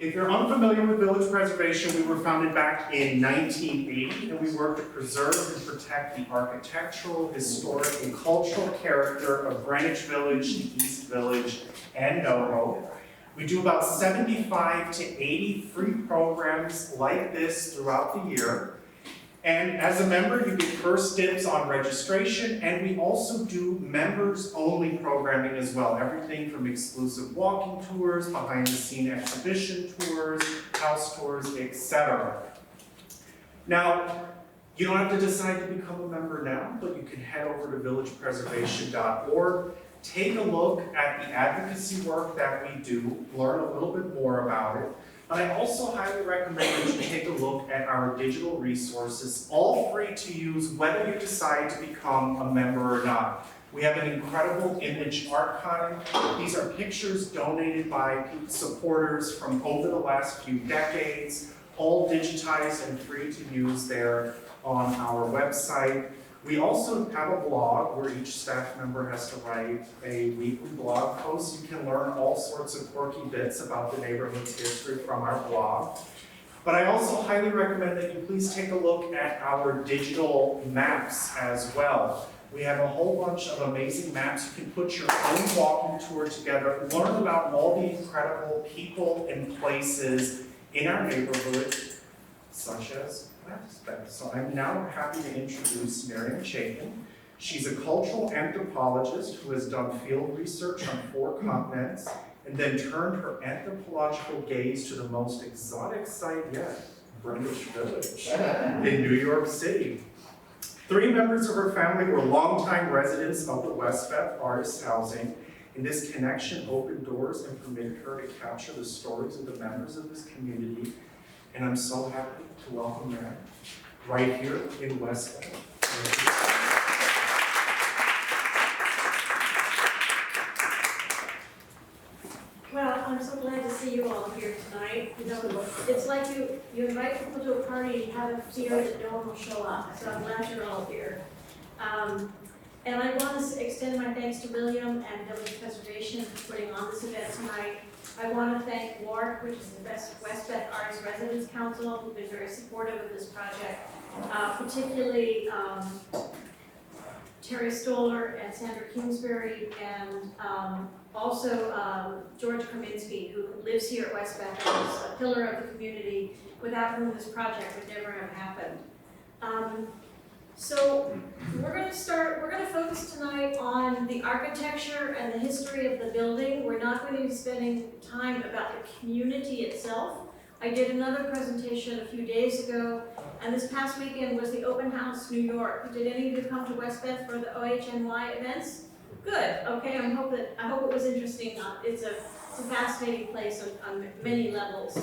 If you're unfamiliar with village preservation, we were founded back in 1980, and we work to preserve and protect the architectural, historic, and cultural character of Greenwich Village, the East Village, and NoHo. We do about 75 to 80 free programs like this throughout the year. And as a member, you get first dibs on registration, and we also do members-only programming as well. Everything from exclusive walking tours, behind-the-scene exhibition tours, house tours, etc. Now, you don't have to decide to become a member now, but you can head over to villagepreservation.org, take a look at the advocacy work that we do, learn a little bit more about it. But I also highly recommend that you take a look at our digital resources, all free to use whether you decide to become a member or not. We have an incredible image archive. These are pictures donated by supporters from over the last few decades, all digitized and free to use there on our website. We also have a blog where each staff member has to write a weekly blog post. You can learn all sorts of quirky bits about the neighborhood's history from our blog. But I also highly recommend that you please take a look at our digital maps as well. We have a whole bunch of amazing maps. You can put your own walking tour together, learn about all the incredible people and places in our neighborhood, such as Westbeth. So I'm now happy to introduce Chaikin. She's a cultural anthropologist who has done field research on 4 continents and then turned her anthropological gaze to the most exotic site yet, Greenwich Village in New York City. 3 members of her family were longtime residents of the Westbeth Artist Housing, and this connection opened doors and permitted her to capture the stories of the members of this community. And I'm so happy to welcome them right here in Westbeth. Well, I'm so glad to see you all here tonight. You know, it's like you invite people to a party and you have a fear that no one will show up. So I'm glad you're all here. And I want to extend my thanks to William and Village Preservation for putting on this event tonight. I want to thank WARC, which is the Westbeth Arts Residents Council, who've been very supportive of this project, particularly Terry Stoller and Sandra Kingsbury, and also George Kraminski, who lives here at Westbeth and is a pillar of the community, without whom this project would never have happened. So we're going to focus tonight on the architecture and the history of the building. We're not going to be spending time about the community itself. I did another presentation a few days ago, and this past weekend was the Open House New York. Did any of you come to Westbeth for the OHNY events? Good, okay, I hope it was interesting. It's a fascinating place on many levels.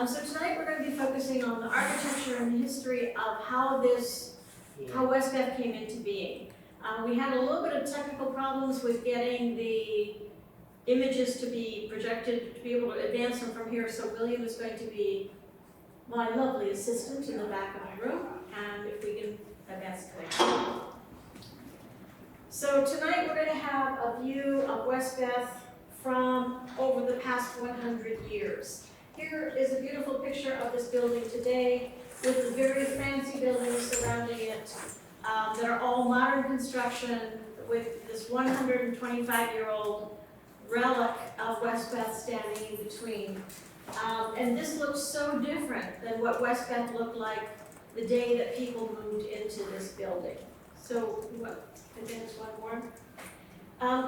So tonight we're going to be focusing on the architecture and the history of how Westbeth came into being. We had a little bit of technical problems with getting the images to be projected, to be able to advance them from here, so William is going to be my lovely assistant in the back of the room, and if we can advance the next. So tonight we're going to have a view of Westbeth from over the past 100 years. Here is a beautiful picture of this building today, with the very fancy buildings surrounding it that are all modern construction, with this 125-year-old relic of Westbeth standing in between. And this looks so different than what Westbeth looked like the day that people moved into this building. So, advance one more.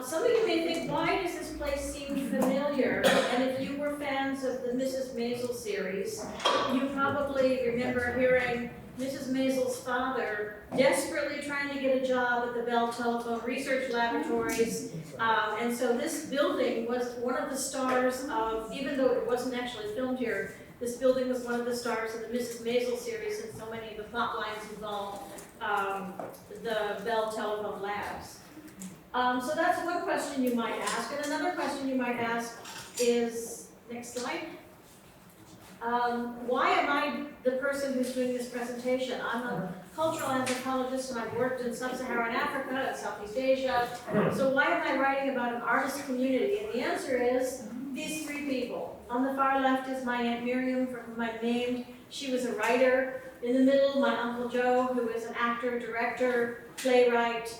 Some of you may think, why does this place seem familiar? And if you were fans of the Mrs. Maisel series, you probably remember hearing Mrs. Maisel's father desperately trying to get a job at the Bell Telephone Research Laboratories. And so this building was one of the stars of, even though it wasn't actually filmed here, this building was one of the stars of the Mrs. Maisel series, and so many of the plot lines involved the Bell Telephone Labs. So that's one question you might ask. And another question you might ask is, next slide. Why am I the person who's doing this presentation? I'm a cultural anthropologist and I've worked in sub-Saharan Africa and Southeast Asia. So why am I writing about an artist community? And the answer is these 3 people. On the far left is my Aunt Miriam, for whom I'm named. She was a writer. In the middle, my Uncle Joe, who is an actor, director, playwright.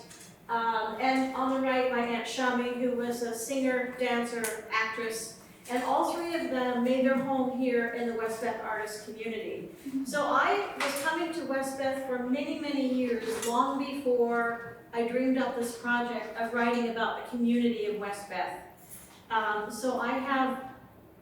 And on the right, my Aunt Shami, who was a singer, dancer, actress. And all three of them made their home here in the Westbeth artist community. So I was coming to Westbeth for many, many years, long before I dreamed up this project of writing about the community of Westbeth. So I have,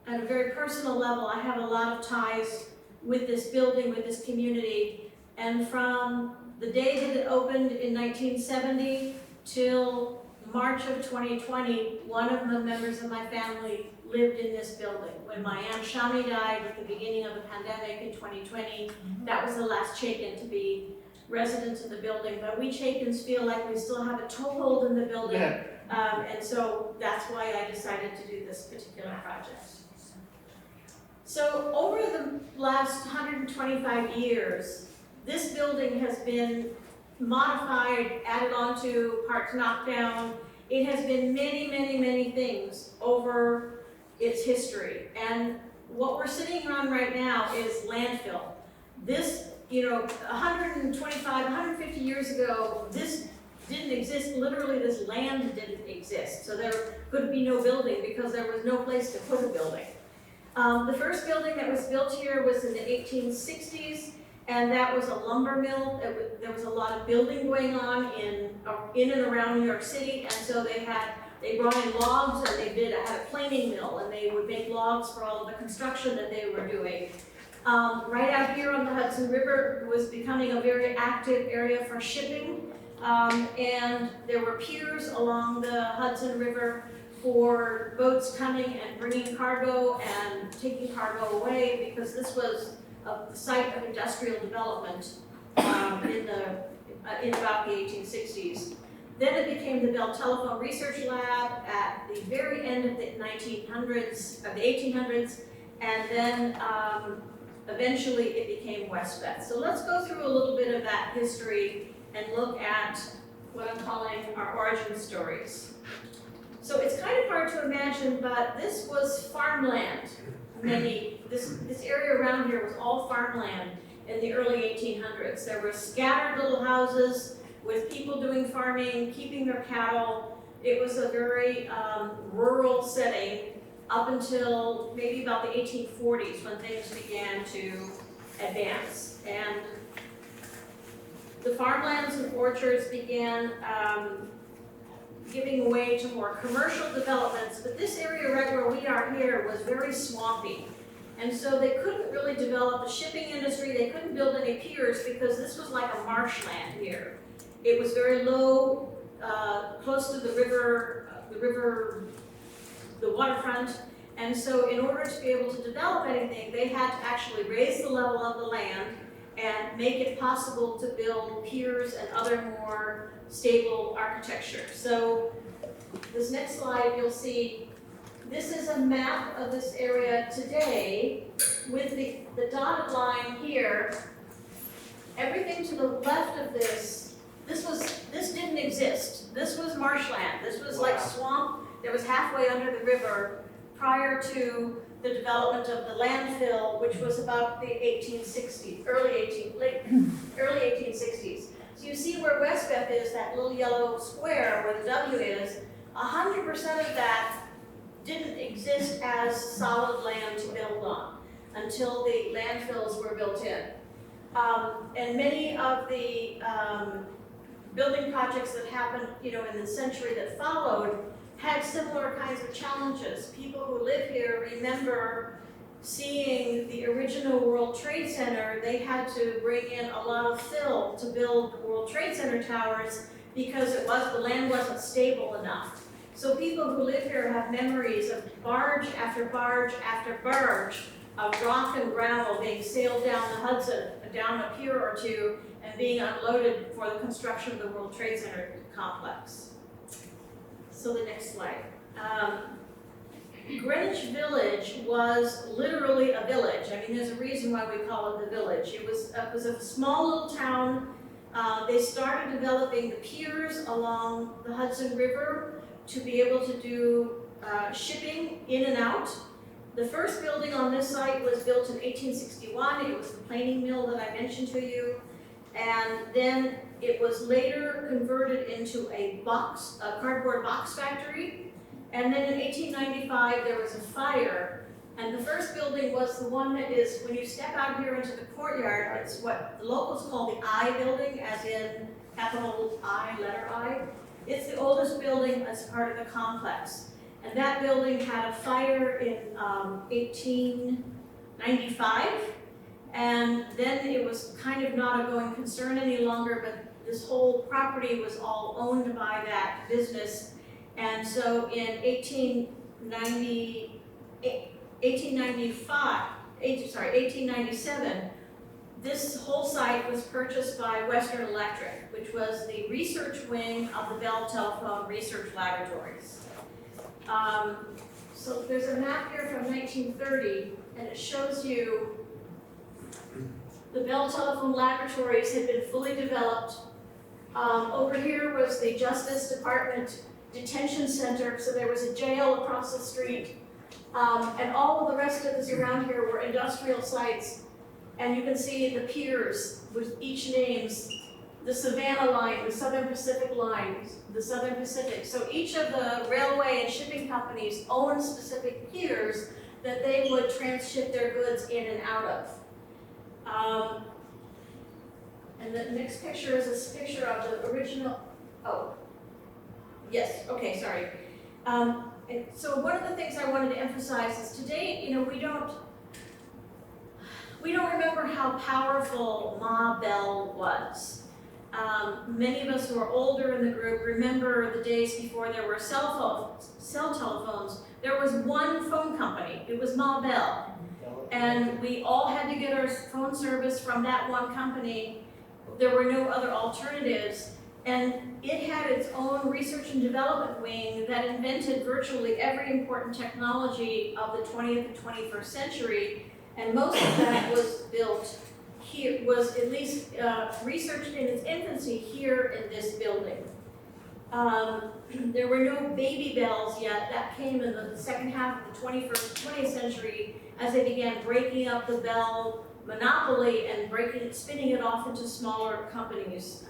at a very personal level, I have a lot of ties with this building, with this community. And from the day that it opened in 1970 till March of 2020, one of the members of my family lived in this building. When my Aunt Shami died at the beginning of the pandemic in 2020, that was the last Chaikin to be residents in the building. But we Chaikins feel like we still have a toehold in the building. And so that's why I decided to do this particular project. So over the last 125 years, this building has been modified, added onto, parts knocked down. It has been many, many, many things over its history. And what we're sitting on right now is landfill. This, 125, 150 years ago, this didn't exist. Literally, this land didn't exist. So there could be no building because there was no place to put a building. The first building that was built here was in the 1860s, and that was a lumber mill. There was a lot of building going on in and around New York City, and so they brought in logs, and they had a planing mill, and they would make logs for all of the construction that they were doing. Right out here on the Hudson River was becoming a very active area for shipping, and there were piers along the Hudson River for boats coming and bringing cargo and taking cargo away, because this was the site of industrial development in about the 1860s. Then it became the Bell Telephone Research Lab at the very end of the 1800s, and then eventually it became Westbeth. So let's go through a little bit of that history and look at what I'm calling our origin stories. So it's kind of hard to imagine, but this was farmland. This area around here was all farmland in the early 1800s. There were scattered little houses with people doing farming, keeping their cattle. It was a very rural setting up until maybe about the 1840s when things began to advance. And the farmlands and orchards began giving way to more commercial developments, but this area right where we are here was very swampy. And so they couldn't really develop the shipping industry, they couldn't build any piers because this was like a marshland here. It was very low, close to the waterfront, and so in order to be able to develop anything, they had to actually raise the level of the land and make it possible to build piers and other more stable architecture. So this next slide, you'll see, this is a map of this area today with the dotted line here. Everything to the left of this didn't exist. This was marshland. This was like swamp that was halfway under the river prior to the development of the landfill, which was about the 1860s, early 1860s. So you see where Westbeth is, that little yellow square where the W is, 100% of that didn't exist as solid land to build on until the landfills were built in. And many of the building projects that happened, in the century that followed had similar kinds of challenges. People who live here remember seeing the original World Trade Center. They had to bring in a lot of fill to build the World Trade Center towers because the land wasn't stable enough. So people who live here have memories of barge after barge after barge of rock and gravel being sailed down the Hudson, down a pier or two, and being unloaded for the construction of the World Trade Center complex. So the next slide. Greenwich Village was literally a village. I mean, there's a reason why we call it the village. It was a small little town. They started developing the piers along the Hudson River to be able to do shipping in and out. The first building on this site was built in 1861. It was the planing mill that I mentioned to you. And then it was later converted into a cardboard box factory. And then in 1895, there was a fire. And the first building was the one that is, when you step out here into the courtyard, it's what the locals call the I building, as in capital I, letter I. It's the oldest building as part of the complex. And that building had a fire in 1895. And then it was kind of not a going concern any longer, but this whole property was all owned by that business. And so in 1897, this whole site was purchased by Western Electric, which was the research wing of the Bell Telephone Research Laboratories. So there's a map here from 1930, and it shows you the Bell Telephone Laboratories had been fully developed. Over here was the Justice Department Detention Center, so there was a jail across the street. And all of the rest of this around here were industrial sites. And you can see the piers with each names, the Savannah Line, the Southern Pacific Line, the Southern Pacific. So each of the railway and shipping companies owned specific piers that they would transship their goods in and out of. And the next picture is a picture of the original, yes, okay, sorry. And so one of the things I wanted to emphasize is today, we don't remember how powerful Ma Bell was. Many of us who are older in the group remember the days before there were cell telephones. There was one phone company, it was Ma Bell. And we all had to get our phone service from that one company. There were no other alternatives. And it had its own research and development wing that invented virtually every important technology of the 20th and 21st century. And most of that was built here, was at least researched in its infancy here in this building. There were no baby bells yet. That came in the second half of the 20th century as they began breaking up the Bell monopoly and spinning it off into smaller companies.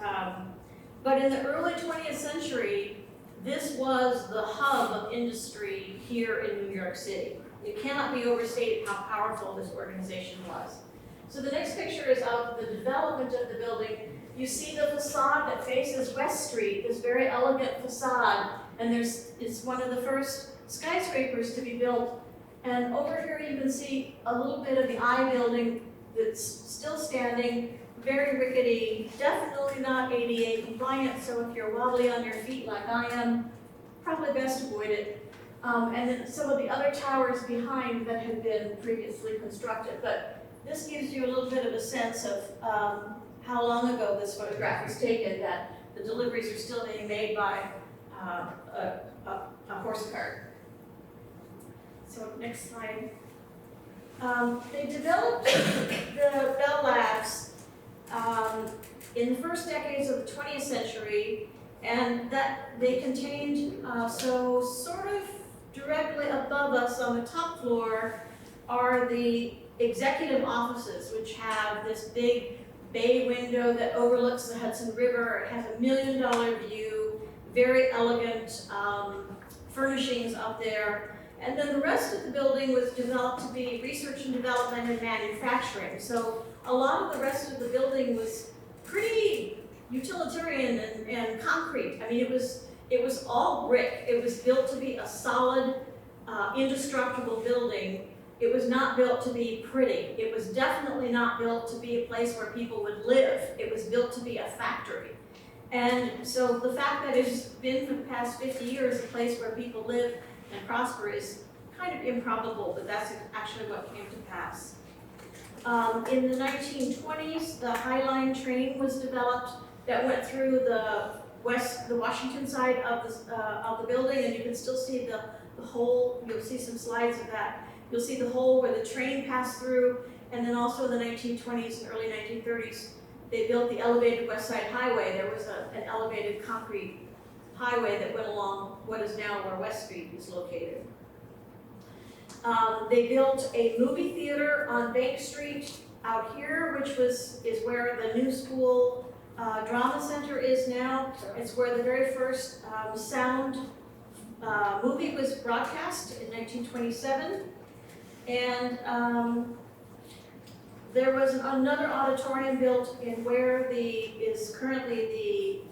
But in the early 20th century, this was the hub of industry here in New York City. It cannot be overstated how powerful this organization was. So the next picture is of the development of the building. You see the facade that faces West Street, this very elegant facade, and it's one of the first skyscrapers to be built. And over here you can see a little bit of the I building that's still standing, very rickety, definitely not ADA compliant, so if you're wobbly on your feet like I am, probably best avoid it. And then some of the other towers behind that had been previously constructed. But this gives you a little bit of a sense of how long ago this photograph was taken, that the deliveries are still being made by a horse cart. So next slide. They developed the Bell Labs in the first decades of the 20th century, and that they contained, so sort of directly above us on the top floor are the executive offices, which have this big bay window that overlooks the Hudson River. It has $1 million view, very elegant furnishings up there. And then the rest of the building was developed to be research and development and manufacturing. So a lot of the rest of the building was pretty utilitarian and concrete. I mean, it was all brick. It was built to be a solid, indestructible building. It was not built to be pretty. It was definitely not built to be a place where people would live. It was built to be a factory. And so the fact that it's been for the past 50 years a place where people live and prosper is kind of improbable, but that's actually what came to pass. In the 1920s, the High Line train was developed that went through the Washington side of the building, and you can still see the hole. You'll see some slides of that. You'll see the hole where the train passed through, and then also in the 1920s and early 1930s, they built the elevated West Side Highway. There was an elevated concrete highway that went along what is now where West Street is located. They built a movie theater on Bank Street out here, which is where the new school drama center is now. It's where the very first sound movie was broadcast in 1927. And there was another auditorium built in where is currently the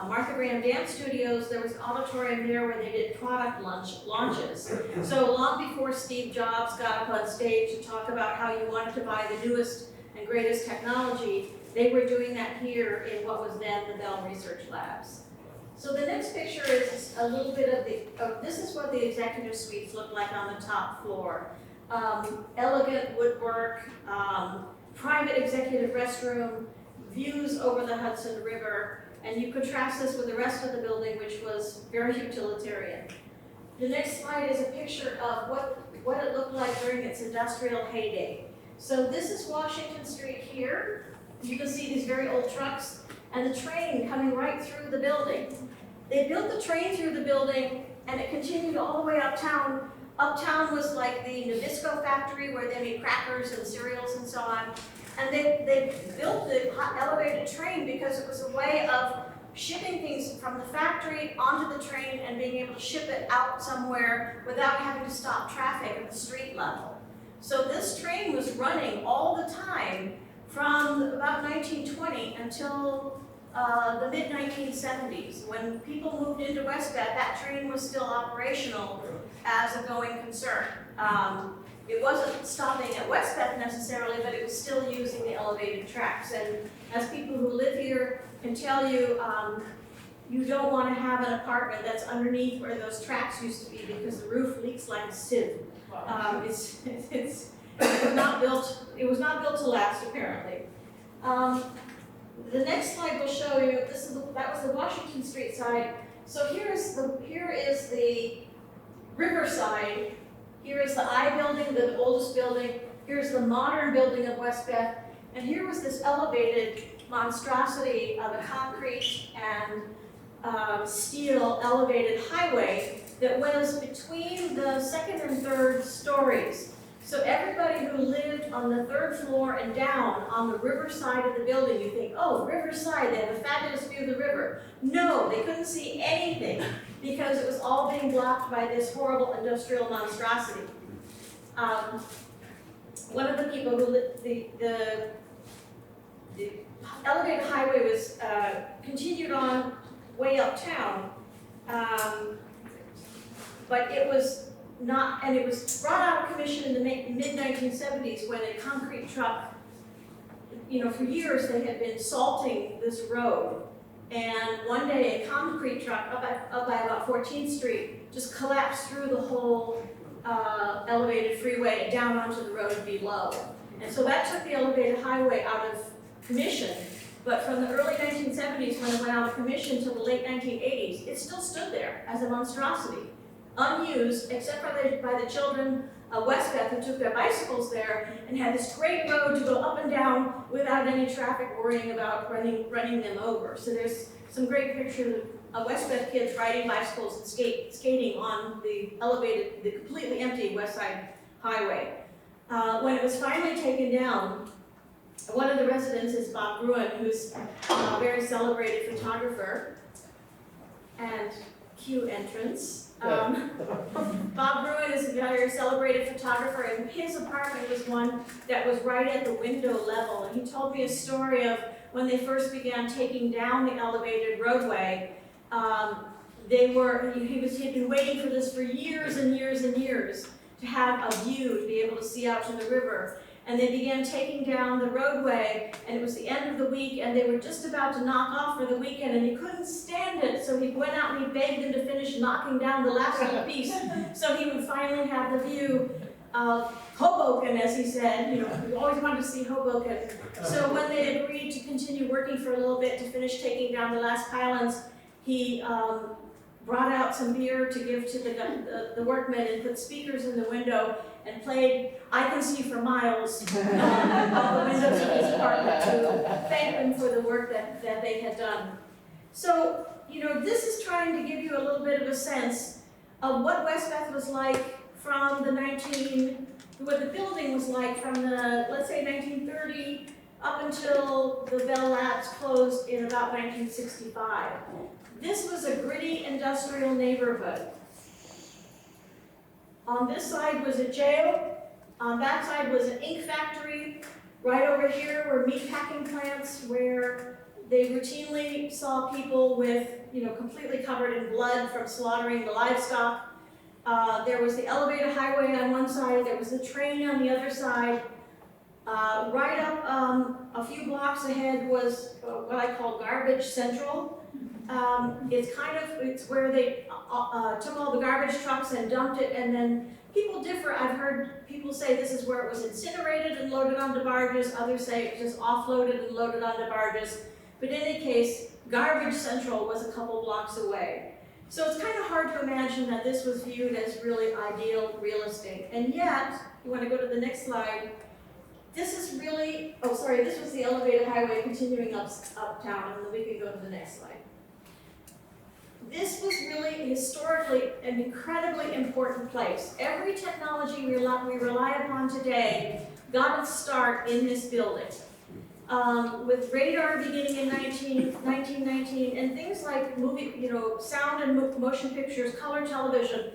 Martha Graham Dance Studios. There was an auditorium there where they did product launches. So long before Steve Jobs got up on stage to talk about how you wanted to buy the newest and greatest technology, they were doing that here in what was then the Bell Research Labs. So the next picture is a little bit of this is what the executive suites look like on the top floor. Elegant woodwork, private executive restroom, views over the Hudson River, and you contrast this with the rest of the building, which was very utilitarian. The next slide is a picture of what it looked like during its industrial heyday. So this is Washington Street here. You can see these very old trucks and the train coming right through the building. They built the train through the building and it continued all the way uptown. Uptown was like the Nabisco factory where they made crackers and cereals and so on. And they built the elevated train because it was a way of shipping things from the factory onto the train and being able to ship it out somewhere without having to stop traffic at the street level. So this train was running all the time from about 1920 until the mid-1970s. When people moved into Westbeth, that train was still operational as a going concern. It wasn't stopping at Westbeth necessarily, but it was still using the elevated tracks. And as people who live here can tell you, you don't want to have an apartment that's underneath where those tracks used to be because the roof leaks like a sieve. It was not built to last, apparently. The next slide will show you, that was the Washington Street side. So here is the Riverside. Here is the I building, the oldest building. Here's the modern building of Westbeth. And here was this elevated monstrosity of a concrete and steel elevated highway that was between the second and third stories. So everybody who lived on the third floor and down on the river side of the building, you think, oh, Riverside, they have a fabulous view of the river. No, they couldn't see anything because it was all being blocked by this horrible industrial monstrosity. One of the people who lived, the elevated highway was continued on way uptown, but it was not, and it was brought out of commission in the mid-1970s when a concrete truck, for years they had been salting this road. And one day a concrete truck up by about 14th Street just collapsed through the whole elevated freeway and down onto the road below. And so that took the elevated highway out of commission. But from the early 1970s when it went out of commission to the late 1980s, it still stood there as a monstrosity. Unused, except by the children of Westbeth who took their bicycles there and had this great road to go up and down without any traffic worrying about running them over. So there's some great pictures of Westbeth kids riding bicycles and skating on the completely empty West Side Highway. When it was finally taken down, one of the residents is Bob Gruen, who's a very celebrated photographer, and cue entrance. Bob Gruen is a very celebrated photographer, and his apartment was one that was right at the window level. And he told me a story of when they first began taking down the elevated roadway. He had been waiting for this for years and years and years to have a view, to be able to see out to the river. And they began taking down the roadway, and it was the end of the week, and they were just about to knock off for the weekend, and he couldn't stand it, so he went out and he begged them to finish knocking down the last little piece, so he would finally have the view of Hoboken, as he said. We always wanted to see Hoboken. So when they agreed to continue working for a little bit to finish taking down the last pylons, he brought out some beer to give to the workmen and put speakers in the window and played I Can See for Miles out the windows of his apartment to thank them for the work that they had done. So, this is trying to give you a little bit of a sense of what Westbeth was like from what the building was like from the, let's say 1930, up until the Bell Labs closed in about 1965. This was a gritty industrial neighborhood. On this side was a jail, on that side was an ink factory. Right over here were meat packing plants where they routinely saw people with, completely covered in blood from slaughtering the livestock. There was the elevated highway on one side, there was the train on the other side. Right up a few blocks ahead was what I call Garbage Central. It's where they took all the garbage trucks and dumped it, and then people differ. I've heard people say this is where it was incinerated and loaded onto barges, others say it was just offloaded and loaded onto barges. But in any case, Garbage Central was a couple blocks away. So it's kind of hard to imagine that this was viewed as really ideal real estate. And yet, you want to go to the next slide, this is really, this was the elevated highway continuing uptown, and then we can go to the next slide. This was really historically an incredibly important place. Every technology we rely upon today got its start in this building. With radar beginning in 1919, and things like sound and motion pictures, color television,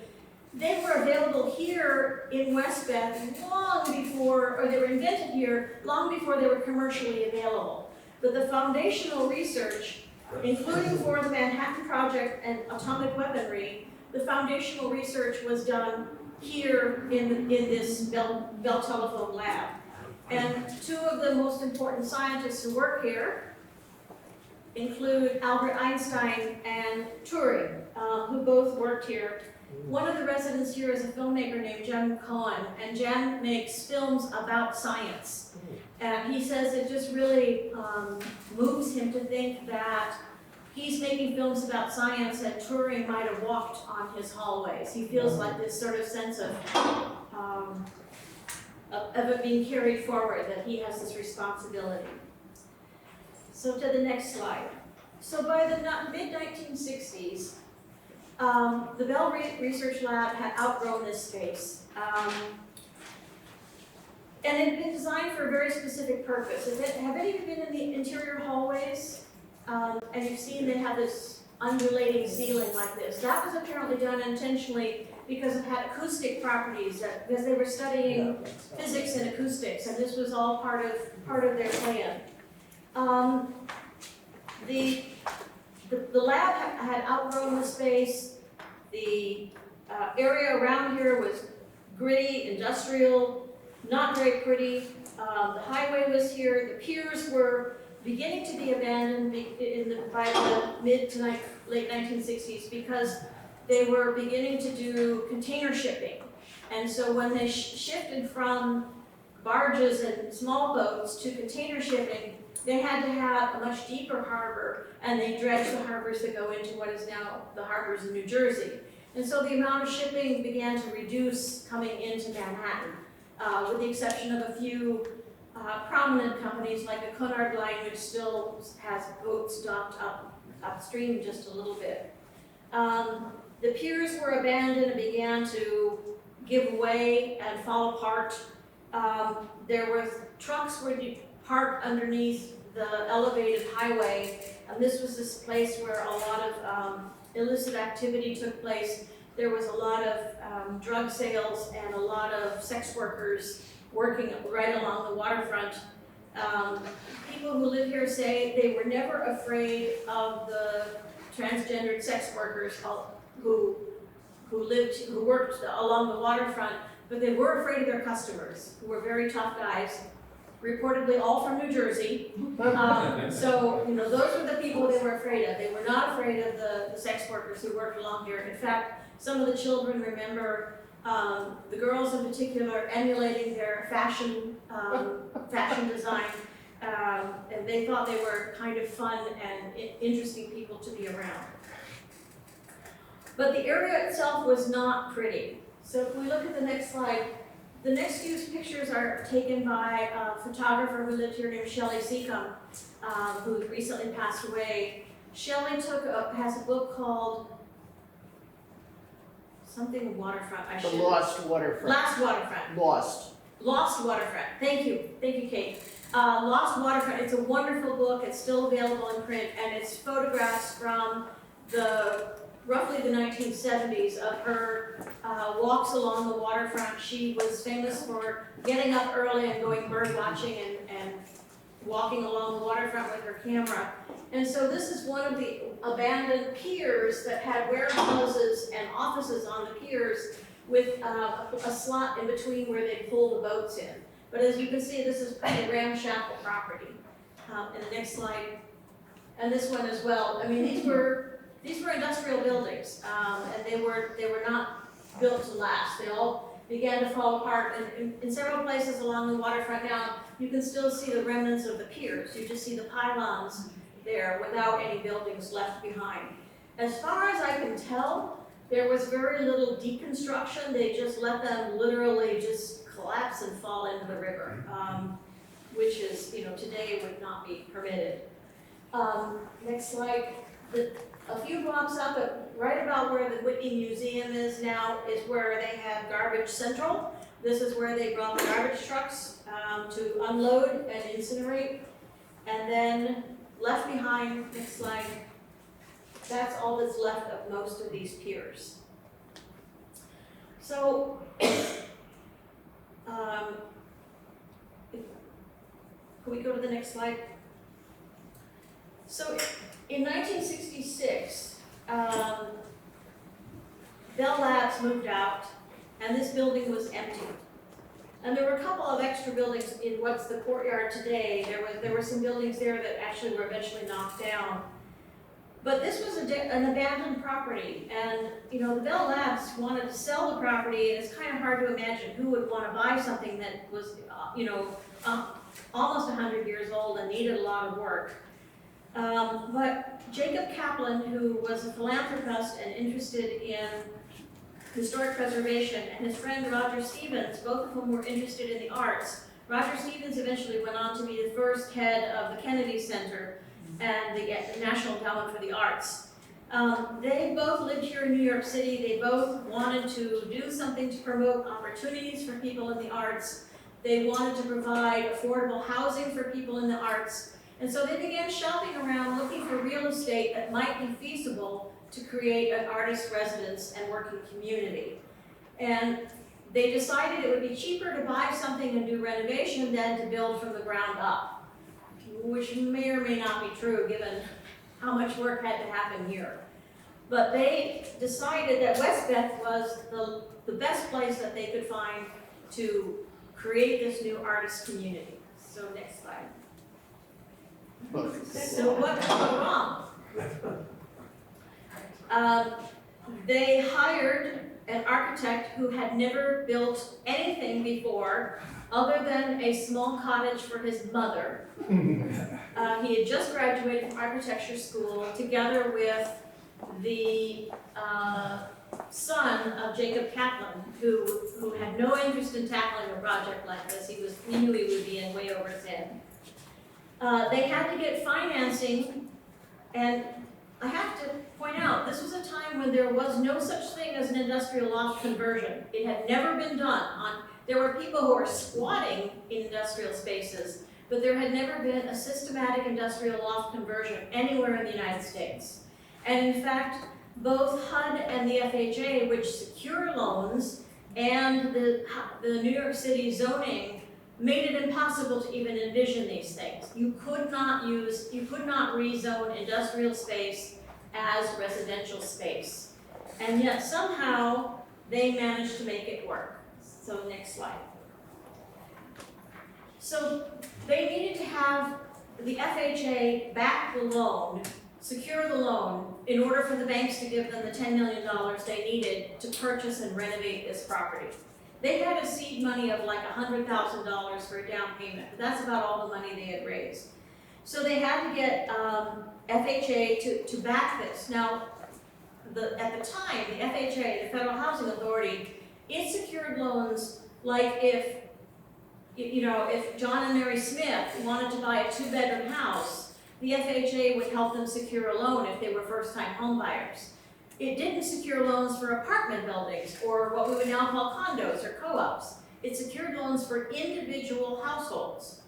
they were available here in Westbeth long before, or they were invented here long before they were commercially available. But the foundational research, including for the Manhattan Project and atomic weaponry, the foundational research was done here in this Bell Telephone Lab. And two of the most important scientists who work here include Albert Einstein and Turing, who both worked here. One of the residents here is a filmmaker named Jem Cohen, and Jem makes films about science. And he says it just really moves him to think that he's making films about science and Turing might have walked on his hallways. He feels like this sort of sense of it being carried forward, that he has this responsibility. So to the next slide. So by the mid-1960s, the Bell Research Lab had outgrown this space. And it had been designed for a very specific purpose. Have any of you been in the interior hallways? And you've seen they have this undulating ceiling like this. That was apparently done intentionally because it had acoustic properties, because they were studying physics and acoustics, and this was all part of their plan. The lab had outgrown the space. The area around here was gritty, industrial, not very pretty. The highway was here. The piers were beginning to be abandoned by the mid to late 1960s because they were beginning to do container shipping. And so when they shifted from barges and small boats to container shipping, they had to have a much deeper harbor, and they dredged the harbors that go into what is now the harbors in New Jersey. And so the amount of shipping began to reduce coming into Manhattan, with the exception of a few prominent companies like the Cunard Line, which still has boats docked upstream just a little bit. The piers were abandoned and began to give way and fall apart. There were trucks were parked underneath the elevated highway, and this was this place where a lot of illicit activity took place. There was a lot of drug sales and a lot of sex workers working right along the waterfront. People who live here say they were never afraid of the transgendered sex workers who worked along the waterfront, but they were afraid of their customers, who were very tough guys, reportedly all from New Jersey. So, those were the people they were afraid of. They were not afraid of the sex workers who worked along here. In fact, some of the children remember the girls in particular emulating their fashion design, and they thought they were kind of fun and interesting people to be around. But the area itself was not pretty. So if we look at the next slide, the next few pictures are taken by a photographer who lived here named Shelley Seacombe, who recently passed away. Shelley has a book called something waterfront, I The should. Lost Waterfront. Last waterfront. Lost Waterfront, thank you, Kate. Lost Waterfront, it's a wonderful book, it's still available in print, and it's photographs from roughly the 1970s of her walks along the waterfront. She was famous for getting up early and going bird watching and walking along the waterfront with her camera. And so this is one of the abandoned piers that had warehouses and offices on the piers with a slot in between where they pull the boats in. But as you can see, this is pretty ramshackle property. And the next slide, and this one as well. I mean, these were industrial buildings, and they were not built to last. They all began to fall apart, and in several places along the waterfront now, you can still see the remnants of the piers. You just see the pylons there without any buildings left behind. As far as I can tell, there was very little deconstruction. They just let them literally just collapse and fall into the river, which is, today would not be permitted. Next slide. A few blocks up, right about where the Whitney Museum is now, is where they have Garbage Central. This is where they brought the garbage trucks to unload and incinerate. And then left behind, next slide, that's all that's left of most of these piers. So, can we go to the next slide? So, in 1966, Bell Labs moved out, and this building was empty. And there were a couple of extra buildings in what's the courtyard today. There were some buildings there that actually were eventually knocked down. But this was an abandoned property, and the Bell Labs wanted to sell the property, and it's kind of hard to imagine who would want to buy something that was, almost 100 years old and needed a lot of work. But Jacob Kaplan, who was a philanthropist and interested in historic preservation, and his friend Roger Stevens, both of whom were interested in the arts. Roger Stevens eventually went on to be the first head of the Kennedy Center and the National Endowment for the Arts. They both lived here in New York City. They both wanted to do something to promote opportunities for people in the arts. They wanted to provide affordable housing for people in the arts. And so they began shopping around looking for real estate that might be feasible to create an artist residence and working community. And they decided it would be cheaper to buy something and do renovation than to build from the ground up, which may or may not be true given how much work had to happen here. But they decided that Westbeth was the best place that they could find to create this new artist community. So next slide. So what could go wrong? They hired an architect who had never built anything before other than a small cottage for his mother. He had just graduated from architecture school together with the son of Jacob Kaplan, who had no interest in tackling a project like this. He knew he would be in way over his head. They had to get financing, and I have to point out, this was a time when there was no such thing as an industrial loft conversion. It had never been done. There were people who were squatting in industrial spaces, but there had never been a systematic industrial loft conversion anywhere in the United States. And in fact, both HUD and the FHA, which secure loans, and the New York City zoning made it impossible to even envision these things. You could not rezone industrial space as residential space. And yet somehow they managed to make it work. So next slide. So they needed to have the FHA back the loan, secure the loan, in order for the banks to give them the $10 million they needed to purchase and renovate this property. They had a seed money of like $100,000 for a down payment, but that's about all the money they had raised. So they had to get FHA to back this. Now, at the time, the FHA, the Federal Housing Authority, it secured loans like if John and Mary Smith wanted to buy a 2-bedroom house, the FHA would help them secure a loan if they were first-time home buyers. It didn't secure loans for apartment buildings or what we would now call condos or co-ops. It secured loans for individual households.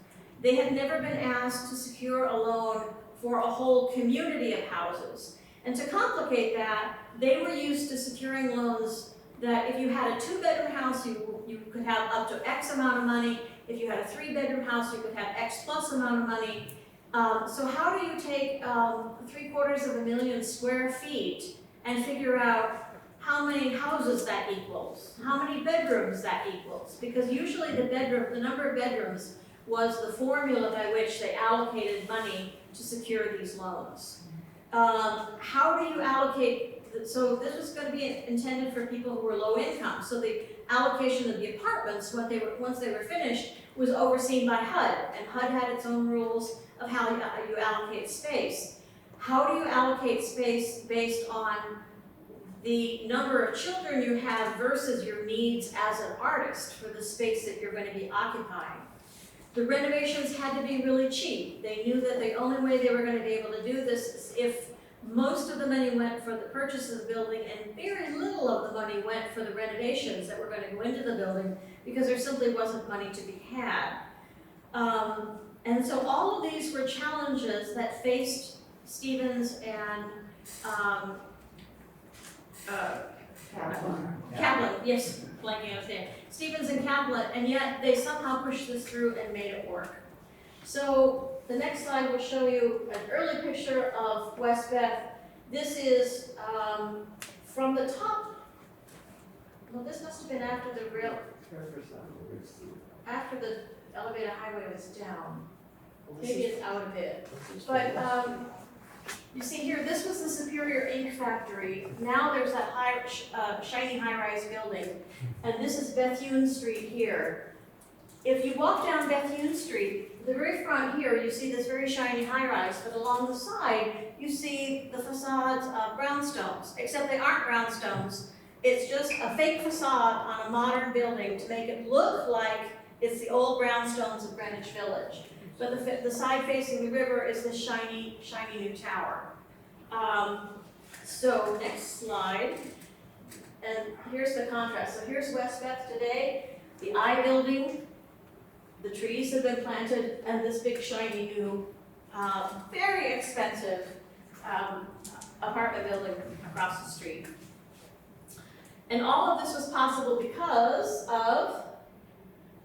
They had never been asked to secure a loan for a whole community of houses. And to complicate that, they were used to securing loans that if you had a 2-bedroom house, you could have up to X amount of money. If you had a 3-bedroom house, you could have X plus amount of money. So how do you take 750,000 square feet and figure out how many houses that equals, how many bedrooms that equals? Because usually the number of bedrooms was the formula by which they allocated money to secure these loans. How do you allocate? So this was going to be intended for people who were low income. So the allocation of the apartments, once they were finished, was overseen by HUD, and HUD had its own rules of how you allocate space. How do you allocate space based on the number of children you have versus your needs as an artist for the space that you're going to be occupying? The renovations had to be really cheap. They knew that the only way they were going to be able to do this is if most of the money went for the purchase of the building and very little of the money went for the renovations that were going to go into the building, because there simply wasn't money to be had. And so all of these were challenges that faced Stevens and Kaplan, yes, blanking on his name. Stevens and Kaplan, and yet they somehow pushed this through and made it work. So the next slide will show you an early picture of Westbeth. This is from the top. Well, this must have been after after the elevator highway was down. Maybe it's out a bit. But you see here, this was the Superior Ink Factory. Now there's that shiny high-rise building, and this is Bethune Street here. If you walk down Bethune Street, the very front here, you see this very shiny high-rise, but along the side, you see the facades of brownstones, except they aren't brownstones. It's just a fake facade on a modern building to make it look like it's the old brownstones of Greenwich Village. But the side facing the river is this shiny, shiny new tower. So next slide. And here's the contrast. So here's Westbeth today, the I building, the trees have been planted, and this big shiny new, very expensive apartment building across the street. And all of this was possible because of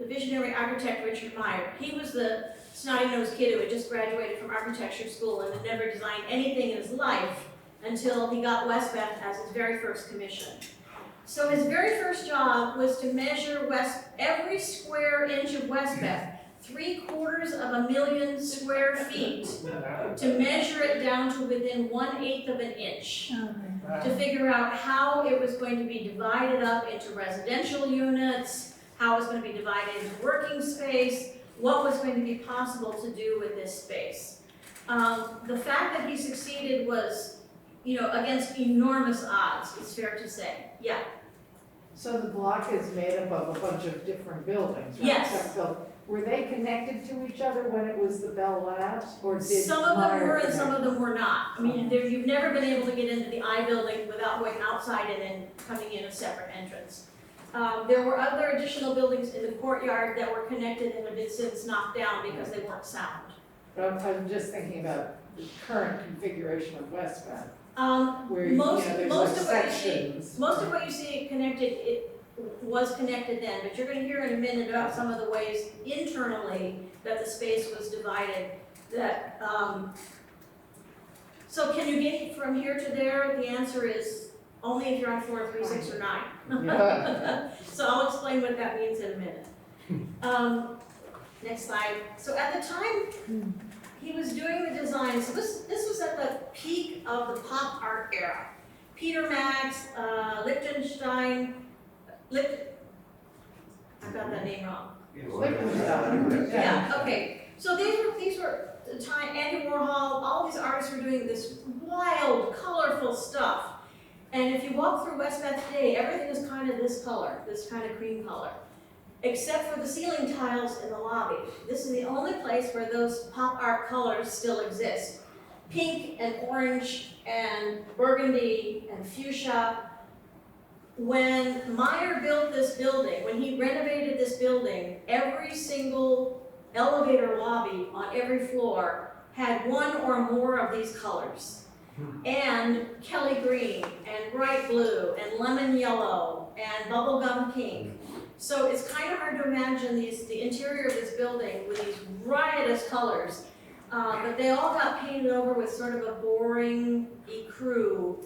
the visionary architect Richard Meyer. He was the snotty-nosed kid who had just graduated from architecture school and had never designed anything in his life until he got Westbeth as his very first commission. So his very first job was to measure every square inch of Westbeth, 750,000 square feet, to measure it down to within 1/8 of an inch, to figure out how it was going to be divided up into residential units, how it was going to be divided into working space, what was going to be possible to do with this space. The fact that he succeeded was, against enormous odds, it's fair to say. Yeah. So the block is made up of a bunch of different buildings, right? Yes. So were they connected to each other when it was the Bell Labs, or did Some of them Meyer were and connect? some of them were not. I mean, you've never been able to get into the I building without going outside and then coming in a separate entrance. There were other additional buildings in the courtyard that were connected and have been since knocked down because they weren't sound. But I'm just thinking about the current configuration of Westbeth, where Most there's of like what you see, sections. most of what you see connected, it was connected then, but you're going to hear in a minute about some of the ways internally that the space was divided. So can you get from here to there? The answer is only if you're on floor 3, 6, or 9. Yeah. So I'll explain what that means in a minute. Next slide. So at the time he was doing the design, so this was at the peak of the pop art era. Peter Max, Lichtenstein, I got that name wrong. Yeah, okay. So these were the time, Andy Warhol, all these artists were doing this wild, colorful stuff. And if you walk through Westbeth today, everything is kind of this color, this kind of cream color, except for the ceiling tiles in the lobby. This is the only place where those pop art colors still exist. pink and orange and burgundy and fuchsia. When Meyer built this building, when he renovated this building, every single elevator lobby on every floor had one or more of these colors. And Kelly green, and bright blue, and lemon yellow, and bubblegum pink. So it's kind of hard to imagine the interior of this building with these riotous colors. But they all got painted over with sort of a boring ecru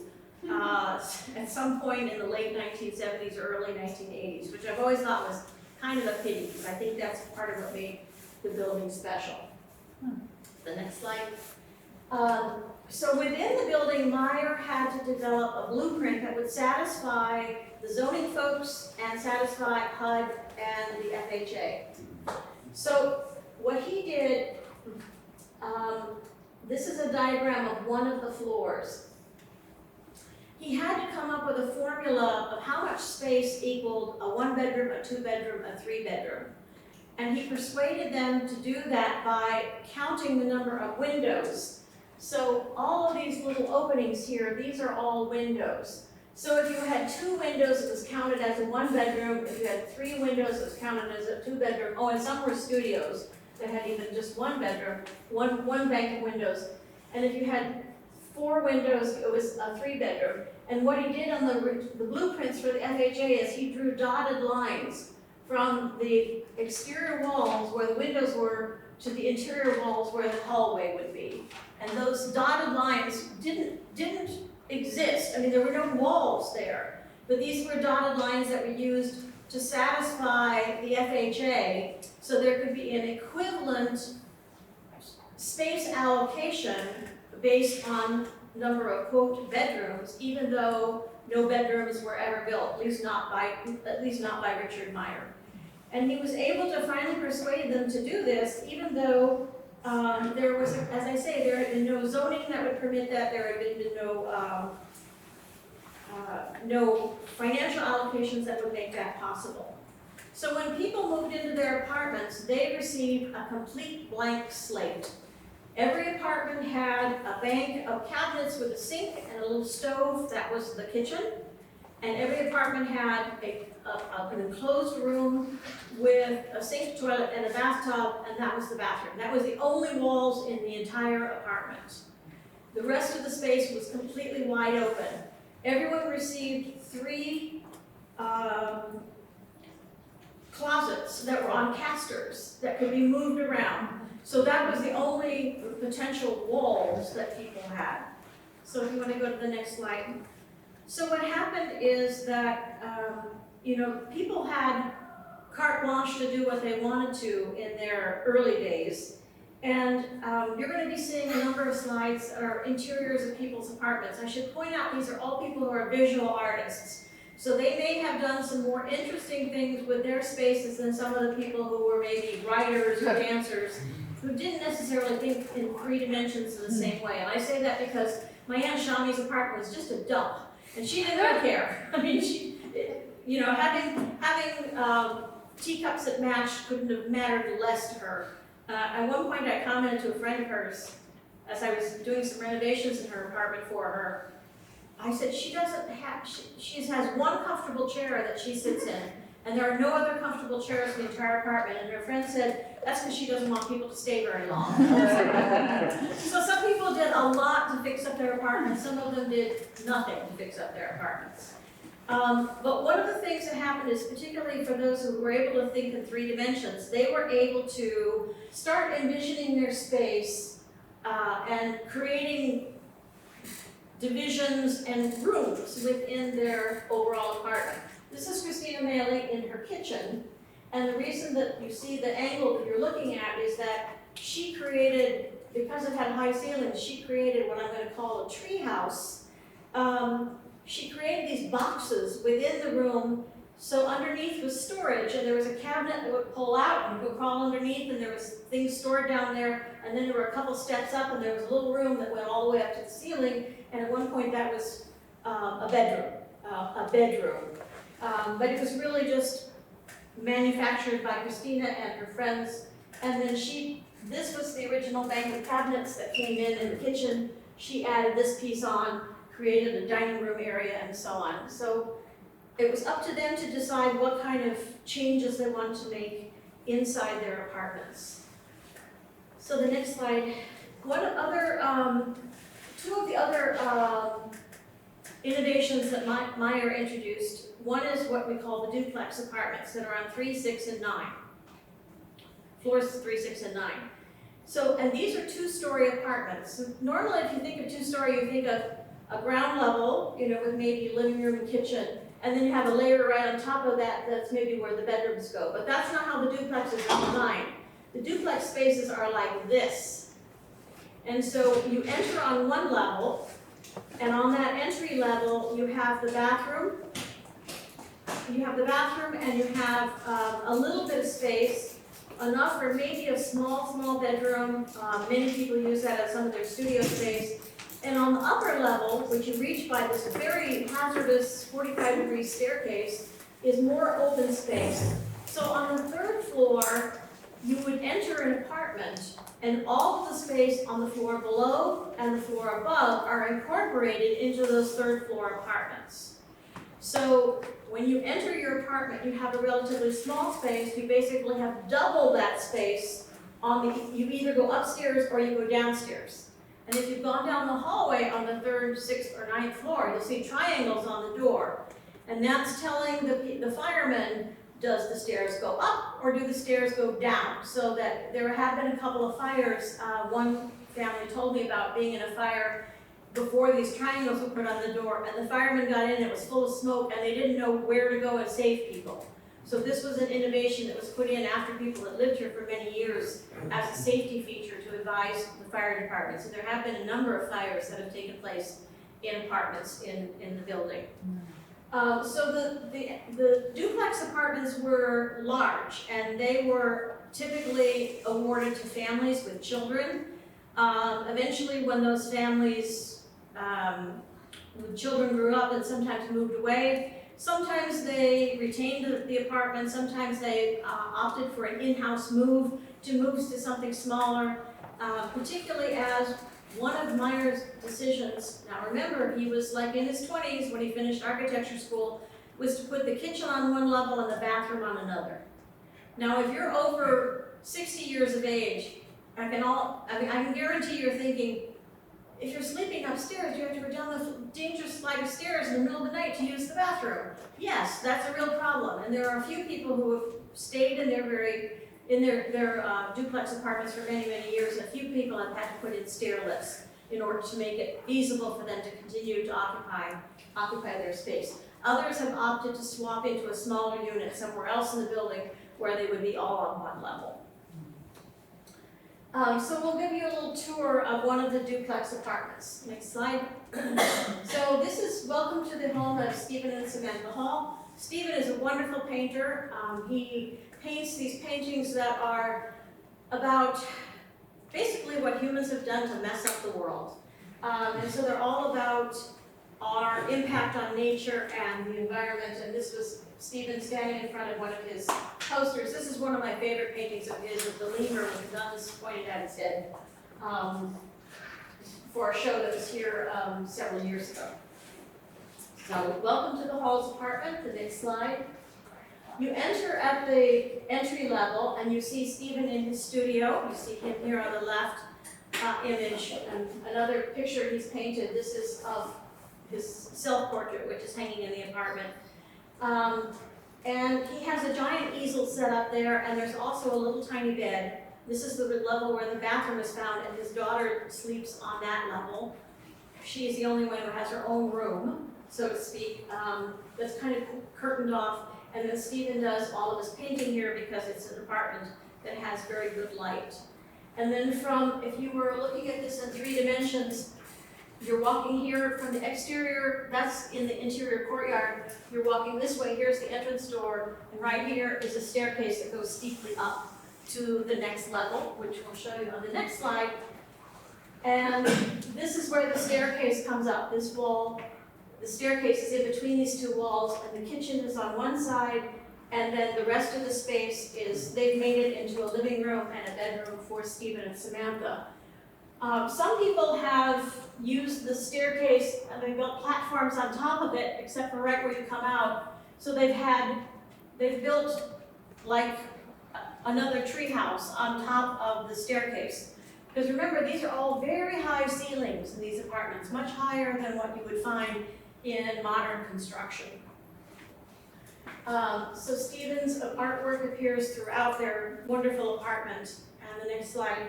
at some point in the late 1970s or early 1980s, which I've always thought was kind of a pity, because I think that's part of what made the building special. The next slide. So within the building, Meyer had to develop a blueprint that would satisfy the zoning folks and satisfy HUD and the FHA. So what he did, this is a diagram of one of the floors. He had to come up with a formula of how much space equaled a 1-bedroom, a 2-bedroom, a 3-bedroom. And he persuaded them to do that by counting the number of windows. So all of these little openings here, these are all windows. So if you had 2 windows, it was counted as a 1-bedroom. If you had 3 windows, it was counted as a 2-bedroom. Oh, and some were studios that had even just 1 bedroom, one bank of windows. And if you had 4 windows, it was a 3-bedroom. And what he did on the blueprints for the FHA is he drew dotted lines from the exterior walls where the windows were to the interior walls where the hallway would be. And those dotted lines didn't exist. I mean, there were no walls there, but these were dotted lines that were used to satisfy the FHA, so there could be an equivalent space allocation based on number of quote bedrooms, even though no bedrooms were ever built, at least not by Richard Meyer. And he was able to finally persuade them to do this, even though there was, as I say, there had been no zoning that would permit that. There had been no financial allocations that would make that possible. So when people moved into their apartments, they received a complete blank slate. Every apartment had a bank of cabinets with a sink and a little stove, that was the kitchen. And every apartment had an enclosed room with a sink, toilet, and a bathtub, and that was the bathroom. That was the only walls in the entire apartment. The rest of the space was completely wide open. Everyone received 3 closets that were on casters that could be moved around. So that was the only potential walls that people had. So if you want to go to the next slide. So what happened is that, people had carte blanche to do what they wanted to in their early days. And you're going to be seeing a number of slides that are interiors of people's apartments. I should point out these are all people who are visual artists. So they may have done some more interesting things with their spaces than some of the people who were maybe writers or dancers who didn't necessarily think in 3 dimensions in the same way. And I say that because my Aunt Shami's apartment was just a dump. And she didn't really care. I mean, having teacups that matched couldn't have mattered less to her. At one point I commented to a friend of hers, as I was doing some renovations in her apartment for her, I said she has one comfortable chair that she sits in, and there are no other comfortable chairs in the entire apartment. And her friend said, that's because she doesn't want people to stay very long. So some people did a lot to fix up their apartments, some of them did nothing to fix up their apartments. But one of the things that happened is, particularly for those who were able to think in 3 dimensions, they were able to start envisioning their space and creating divisions and rooms within their overall apartment. This is Christina Maley in her kitchen, and the reason that you see the angle that you're looking at is that she created, because it had high ceilings, she created what I'm going to call a tree house. She created these boxes within the room, so underneath was storage, and there was a cabinet that would pull out and would crawl underneath, and there was things stored down there, and then there were a couple steps up, and there was a little room that went all the way up to the ceiling, and at one point that was a bedroom. But it was really just manufactured by Christina and her friends, and then she This was the original bank of cabinets that came in the kitchen. She added this piece on, created a dining room area and so on. So it was up to them to decide what kind of changes they wanted to make inside their apartments. So the next slide, two of the other innovations that Meyer introduced. One is what we call the duplex apartments that are on 3, 6, and 9. Floors 3, 6, and 9. So, and these are 2-story apartments. So normally if you think of 2-story, you think of a ground level, you know, with maybe living room and kitchen, and then you have a layer right on top of that that's maybe where the bedrooms go. But that's not how the duplexes are designed. The duplex spaces are like this. And so you enter on one level, and on that entry level, you have the bathroom. You have the bathroom and you have a little bit of space, enough for maybe a small bedroom. Many people use that as some of their studio space. And on the upper level, which you reach by this very hazardous 45-degree staircase, is more open space. So on the 3rd floor, you would enter an apartment, and all of the space on the floor below and the floor above are incorporated into those 3rd floor apartments. So when you enter your apartment, you have a relatively small space. You basically have double that space you either go upstairs or you go downstairs. And if you've gone down the hallway on the 3rd, 6th, or 9th floor, you'll see triangles on the door. And that's telling the firemen, does the stairs go up or do the stairs go down? So that there have been a couple of fires. One family told me about being in a fire before these triangles were put on the door, and the firemen got in, it was full of smoke, and they didn't know where to go and save people. So this was an innovation that was put in after people had lived here for many years as a safety feature to advise the fire department. So there have been a number of fires that have taken place in apartments in the building. So the duplex apartments were large, and they were typically awarded to families with children. Eventually, when those families with children grew up and sometimes moved away, sometimes they retained the apartment, sometimes they opted for an in-house move to something smaller, particularly as one of Meyer's decisions, now remember, he was like in his 20s when he finished architecture school, was to put the kitchen on one level and the bathroom on another. Now, if you're over 60 years of age, I can guarantee you're thinking, if you're sleeping upstairs, you have to go down the dangerous flight of stairs in the middle of the night to use the bathroom. Yes, that's a real problem, and there are a few people who have stayed in their duplex apartments for many, many years. A few people have had to put in stair lifts in order to make it feasible for them to continue to occupy their space. Others have opted to swap into a smaller unit somewhere else in the building where they would be all on one level. So we'll give you a little tour of one of the duplex apartments. Next slide. So this is welcome to the home of Stephen and Samantha Hall. Stephen is a wonderful painter. He paints these paintings that are about basically what humans have done to mess up the world. And so they're all about our impact on nature and the environment. And this was Stephen standing in front of one of his posters. This is one of my favorite paintings of his, of the lemur with the guns pointed at his head, for a show that was here several years ago. So welcome to the Hall's apartment. The next slide. You enter at the entry level and you see Stephen in his studio. You see him here on the left image, and another picture he's painted. This is of his self-portrait, which is hanging in the apartment. And he has a giant easel set up there, and there's also a little tiny bed. This is the level where the bathroom is found, and his daughter sleeps on that level. She is the only one who has her own room, so to speak, that's kind of curtained off. And then Stephen does all of his painting here because it's an apartment that has very good light. And then if you were looking at this in 3 dimensions, you're walking here from the exterior, that's in the interior courtyard. You're walking this way, here's the entrance door, and right here is a staircase that goes steeply up to the next level, which we'll show you on the next slide. And this is where the staircase comes up. This wall, the staircase is in between these two walls, and the kitchen is on one side, And then the rest of the space they've made it into a living room and a bedroom for Stephen and Samantha. Some people have used the staircase and they built platforms on top of it, except for right where you come out. So they've built like another tree house on top of the staircase. Because remember, these are all very high ceilings in these apartments, much higher than what you would find in modern construction. So Stephen's artwork appears throughout their wonderful apartment. And the next slide.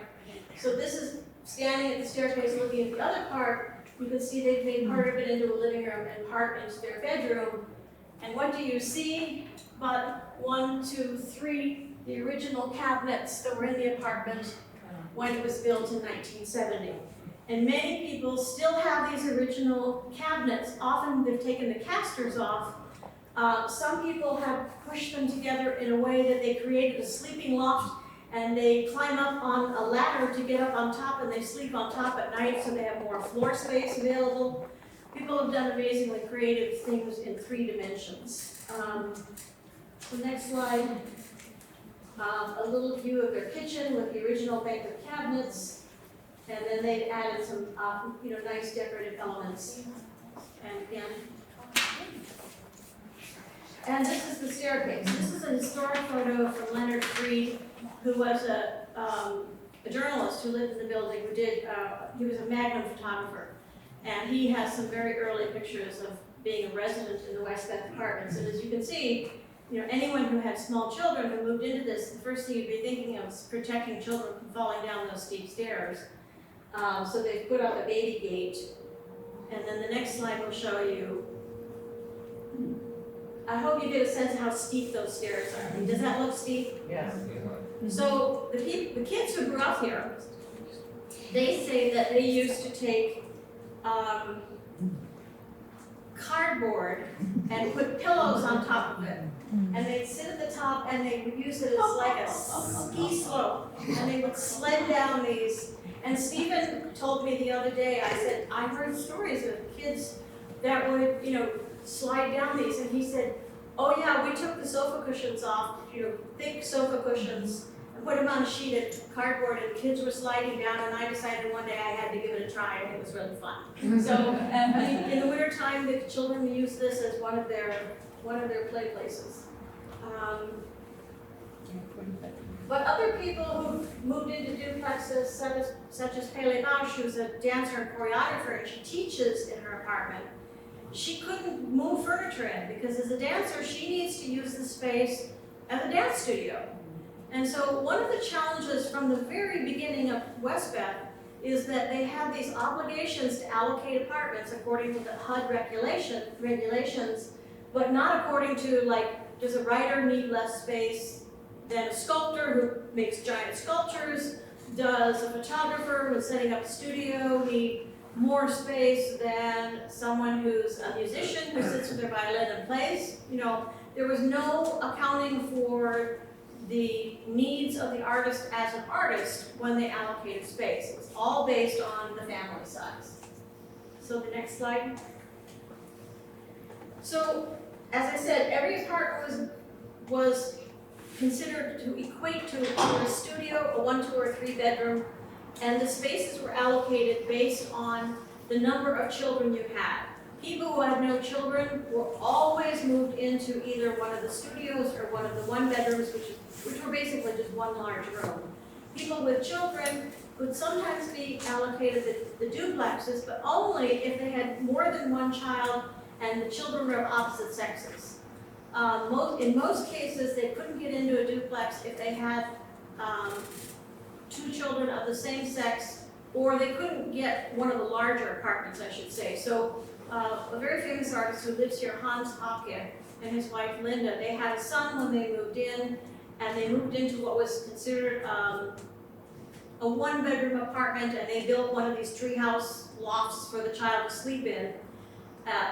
So this is standing at the staircase looking at the other part. You can see they've made part of it into a living room and part into their bedroom. And what do you see but 1, 2, 3, the original cabinets that were in the apartment when it was built in 1970. And many people still have these original cabinets. Often they've taken the casters off. Some people have pushed them together in a way that they created a sleeping loft and they climb up on a ladder to get up on top and they sleep on top at night so they have more floor space available. People have done amazingly creative things in 3 dimensions. The next slide, a little view of their kitchen with the original bank of cabinets, and then they've added some nice decorative elements. And again, and this is the staircase. This is a historic photo from Leonard Freed, who was a journalist who lived in the building, he was a Magnum photographer. And he has some very early pictures of being a resident in the Westbeth apartments. And as you can see, anyone who had small children who moved into this, the first thing you'd be thinking of is protecting children from falling down those steep stairs. So they've put up a baby gate. And then the next slide will show you. I hope you get a sense of how steep those stairs are. I mean, does that look steep? Yes. So the kids who grew up here, they say that they used to take cardboard and put pillows on top of it. And they'd sit at the top and they would use it as like a ski slope. And they would sled down these. And Stephen told me the other day, I said, I heard stories of kids that would, slide down these. And he said, oh yeah, we took the sofa cushions off, thick sofa cushions, and put them on a sheet of cardboard and kids were sliding down and I decided one day I had to give it a try and it was really fun. So in the winter time, the children use this as one of their play places. But other people who moved into duplexes, such as Pele Bausch, who's a dancer and choreographer, and she teaches in her apartment, she couldn't move furniture in because as a dancer, she needs to use the space as a dance studio. And so one of the challenges from the very beginning of Westbeth is that they have these obligations to allocate apartments according to the HUD regulations, but not according to does a writer need less space than a sculptor who makes giant sculptures? Does a photographer who's setting up a studio need more space than someone who's a musician who sits with their violin and plays? There was no accounting for the needs of the artist as an artist when they allocated space. It was all based on the family size. So the next slide. So, as I said, every apartment was considered to equate to either a studio, a 1, 2, or 3 bedroom, and the spaces were allocated based on the number of children you had. People who had no children were always moved into either one of the studios or one of the 1 bedrooms, which were basically just one large room. People with children would sometimes be allocated the duplexes, but only if they had more than 1 child and the children were of opposite sexes. In most cases, they couldn't get into a duplex if they had 2 children of the same sex, or they couldn't get one of the larger apartments, I should say. So a very famous artist who lives here, Hans Haacke, and his wife Linda, they had a son when they moved in, and they moved into what was considered a 1-bedroom apartment, and they built one of these treehouse lofts for the child to sleep in.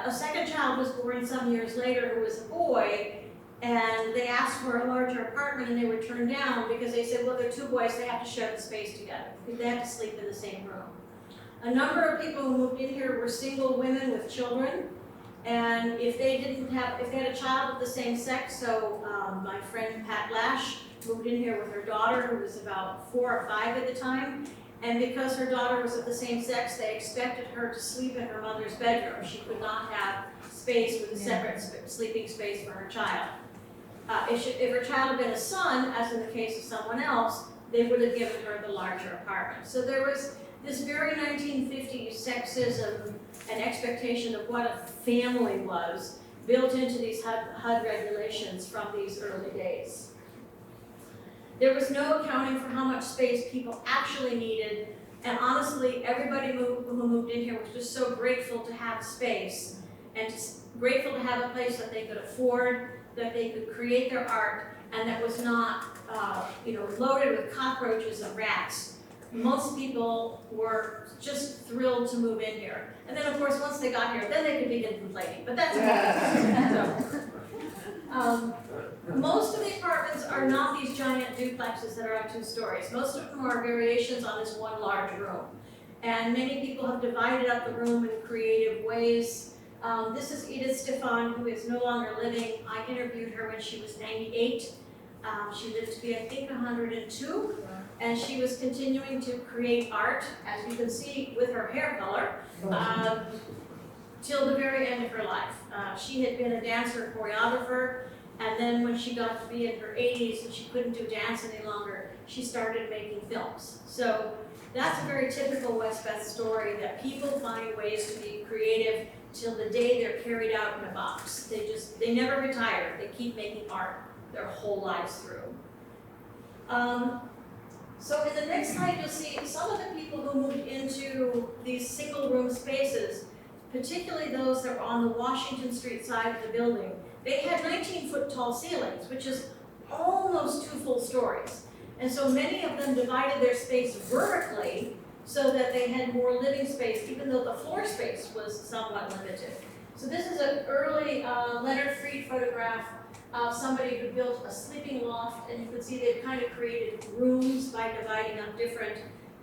A second child was born some years later who was a boy, and they asked for a larger apartment and they were turned down because they said, well, they're 2 boys, they have to share the space together. They have to sleep in the same room. A number of people who moved in here were single women with children, And if they had a child of the same sex, so my friend Pat Lash moved in here with her daughter, who was about 4 or 5 at the time. And because her daughter was of the same sex, they expected her to sleep in her mother's bedroom. She could not have space with a separate sleeping space for her child. If her child had been a son, as in the case of someone else, they would have given her the larger apartment. So there was this very 1950s sexism and expectation of what a family was built into these HUD regulations from these early days. There was no accounting for how much space people actually needed, and honestly, everybody who moved in here was just so grateful to have space and just grateful to have a place that they could afford, that they could create their art, and that was not loaded with cockroaches and rats. Most people were just thrilled to move in here. And then of course, once they got here, then they could begin complaining, but that's most of the apartments are not these giant duplexes that are up 2 stories. Most of them are variations on this one large room. And many people have divided up the room in creative ways. This is Edith Stefan, who is no longer living. I interviewed her when she was 98. She lived to be, I think, 102. And she was continuing to create art, as you can see with her hair color, till the very end of her life. She had been a dancer choreographer, and then when she got to be in her 80s and she couldn't do dance any longer, she started making films. So that's a very typical Westbeth story, that people find ways to be creative till the day they're carried out in a box. They never retire. They keep making art their whole lives through. So in the next slide, you'll see some of the people who moved into these single room spaces, particularly those that were on the Washington Street side of the building. They had 19-foot tall ceilings, which is almost 2 full stories. And so many of them divided their space vertically so that they had more living space, even though the floor space was somewhat limited. So this is an early Leonard Freed photograph of somebody who built a sleeping loft, and you can see they've kind of created rooms by dividing up different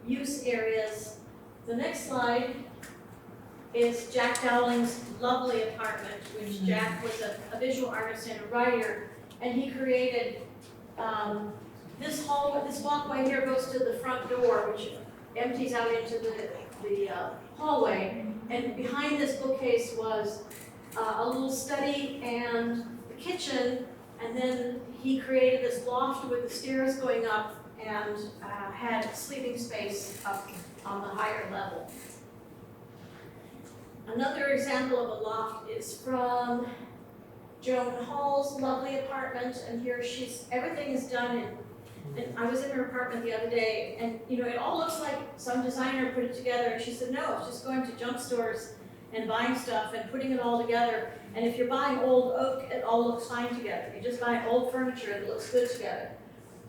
use areas. The next slide is Jack Dowling's lovely apartment, which Jack was a visual artist and a writer, and he created this walkway here goes to the front door, which empties out into the hallway, and behind this bookcase was a little study and the kitchen, and then he created this loft with the stairs going up and had sleeping space up on the higher level. Another example of a loft is from Joan Hall's lovely apartment, and here everything is done and I was in her apartment the other day, and it all looks like some designer put it together, and she said, no, it's just going to junk stores and buying stuff and putting it all together, and if you're buying old oak, it all looks fine together. You just buy old furniture, it looks good together.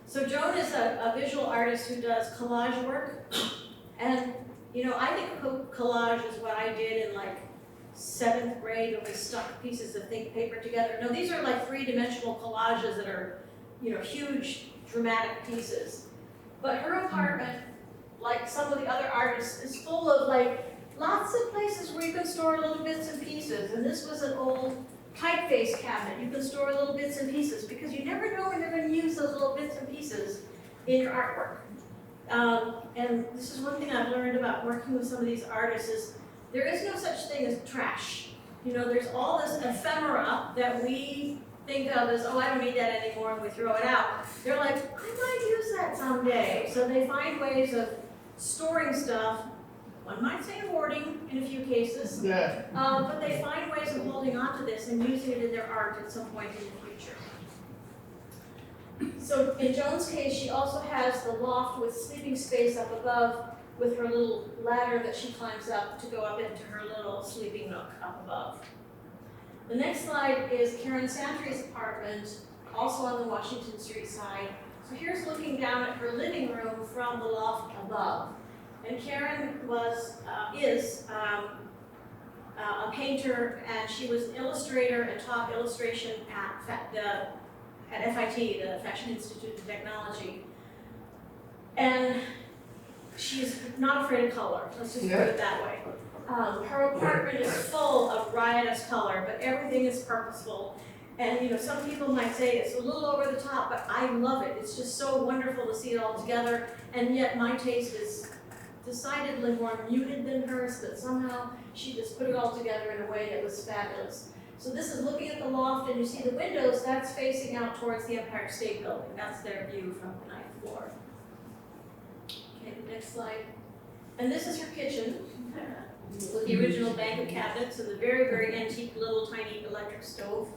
So Joan is a visual artist who does collage work, and I think collage is what I did in like 7th grade when we stuck pieces of thick paper together. No, these are like 3-dimensional collages that are, huge, dramatic pieces. But her apartment, like some of the other artists, is full of like lots of places where you can store little bits and pieces. And this was an old typeface cabinet. You can store little bits and pieces because you never know when you're going to use those little bits and pieces in your artwork. And this is one thing I've learned about working with some of these artists is there is no such thing as trash. There's all this ephemera that we think of as, oh, I don't need that anymore, and we throw it out. They're like, I might use that someday. So they find ways of storing stuff. One might say hoarding in a few cases, but they find ways of holding on to this and using it in their art at some point in the future. So in Joan's case, she also has the loft with sleeping space up above with her little ladder that she climbs up to go up into her little sleeping nook up above. The next slide is Karen Santry's apartment, also on the Washington Street side. So here's looking down at her living room from the loft above. And Karen is a painter, and she was an illustrator and taught illustration at FIT, the Fashion Institute of Technology. And she's not afraid of color, let's just put it that way. Her apartment is full of riotous color, but everything is purposeful. And you know, some people might say it's a little over the top, but I love it. It's just so wonderful to see it all together. And yet my taste is decidedly more muted than hers, but somehow she just put it all together in a way that was fabulous. So this is looking at the loft, and you see the windows, that's facing out towards the Empire State Building. That's their view from the 9th floor. Okay, the next slide. And this is her kitchen with the original bank of cabinets and the very, very antique little tiny electric stove.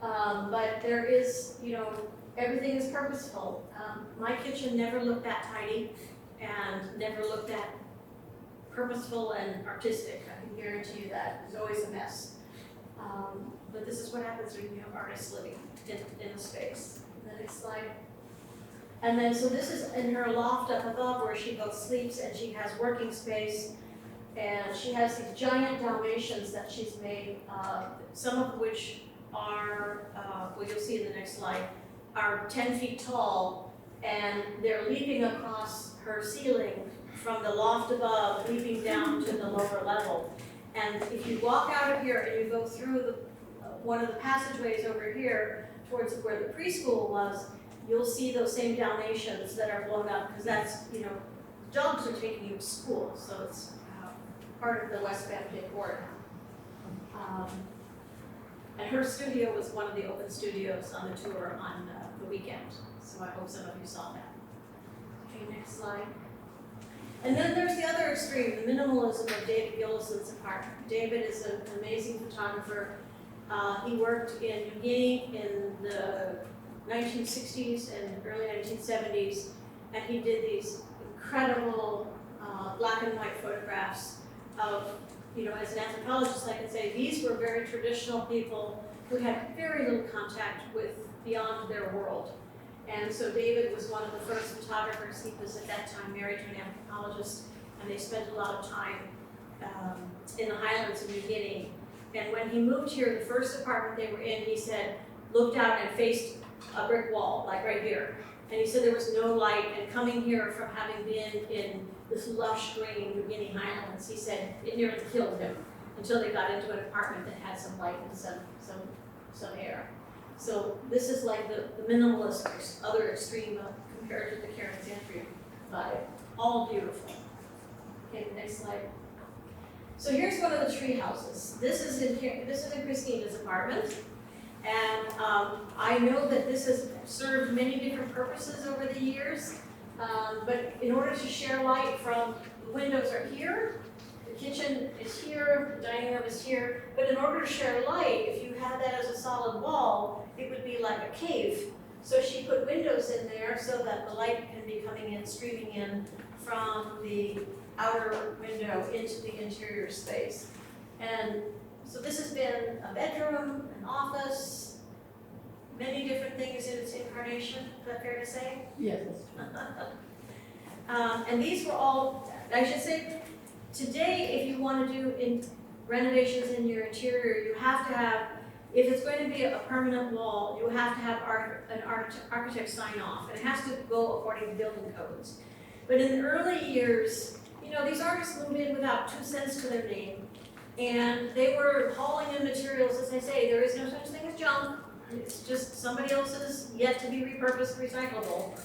But there is, you know, everything is purposeful. My kitchen never looked that tidy and never looked that purposeful and artistic. I can guarantee you that. It's always a mess. But this is what happens when you have artists living in a space. The next slide. And then, so this is in her loft up above where she both sleeps and she has working space. And she has these giant Dalmatians that she's made, some of which are, well, you'll see in the next slide, are 10 feet tall, and they're leaping across her ceiling from the loft above, leaping down to the lower level. And if you walk out of here and you go through one of the passageways over here towards where the preschool was, you'll see those same Dalmatians that are blown up, because that's, you know, dogs are taking you to school, so it's part of the Westbeth decor. And her studio was one of the open studios on the tour on the weekend, so I hope some of you saw that. Okay, next slide. And then there's the other extreme, the minimalism of David Gillison's apartment. David is an amazing photographer. He worked in New Guinea in the 1960s and early 1970s, and he did these incredible black and white photographs of, you know, as an anthropologist, I can say these were very traditional people who had very little contact with beyond their world. And so David was one of the first photographers. He was at that time married to an anthropologist, and they spent a lot of time in the highlands of New Guinea. And when he moved here, the first apartment they were in, he said, looked out and faced a brick wall, like right here. And he said there was no light, and coming here from having been in this lush green New Guinea highlands, he said it nearly killed him until they got into an apartment that had some light and some air. So this is like the minimalist other extreme compared to the Karen Santry vibe. All beautiful. Okay, the next slide. So here's one of the tree houses. This is in Christina's apartment. And I know that this has served many different purposes over the years, but in order to share light from, the windows are here, the kitchen is here, the dining room is here, but in order to share light, if you had that as a solid wall, it would be like a cave. So she put windows in there so that the light can be coming in, streaming in from the outer window into the interior space. And so this has been a bedroom, an office, many different things in its incarnation. Is that fair to say? Yes, that's true. And these were all, I should say, today, if you want to do renovations in your interior, you have to have, if it's going to be a permanent wall, you have to have an architect sign off. And it has to go according to building codes. But in the early years, you know, these artists moved in without 2 cents to their name. And they were hauling in materials, as I say, there is no such thing as junk. It's just somebody else's yet to be repurposed recyclable.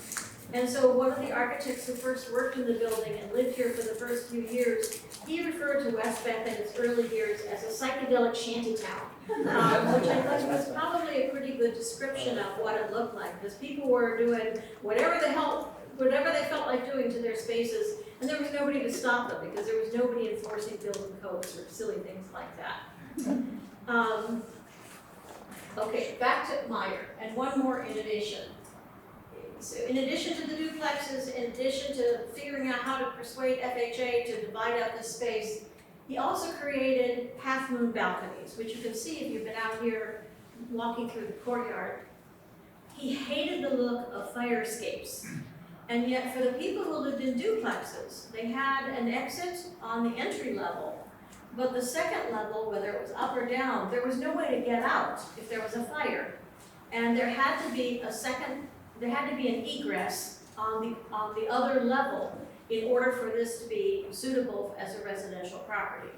And so one of the architects who first worked in the building and lived here for the first few years, he referred to Westbeth in its early years as a psychedelic shantytown, which I thought was probably a pretty good description of what it looked like, because people were doing whatever they felt like doing to their spaces, and there was nobody to stop them because there was nobody enforcing building codes or silly things like that. Okay, back to Meyer, and one more innovation. So in addition to the duplexes, in addition to figuring out how to persuade FHA to divide up this space, he also created half-moon balconies, which you can see if you've been out here walking through the courtyard. He hated the look of fire escapes. And yet for the people who lived in duplexes, they had an exit on the entry level, but the second level, whether it was up or down, there was no way to get out if there was a fire. And there had to be an egress on the other level in order for this to be suitable as a residential property.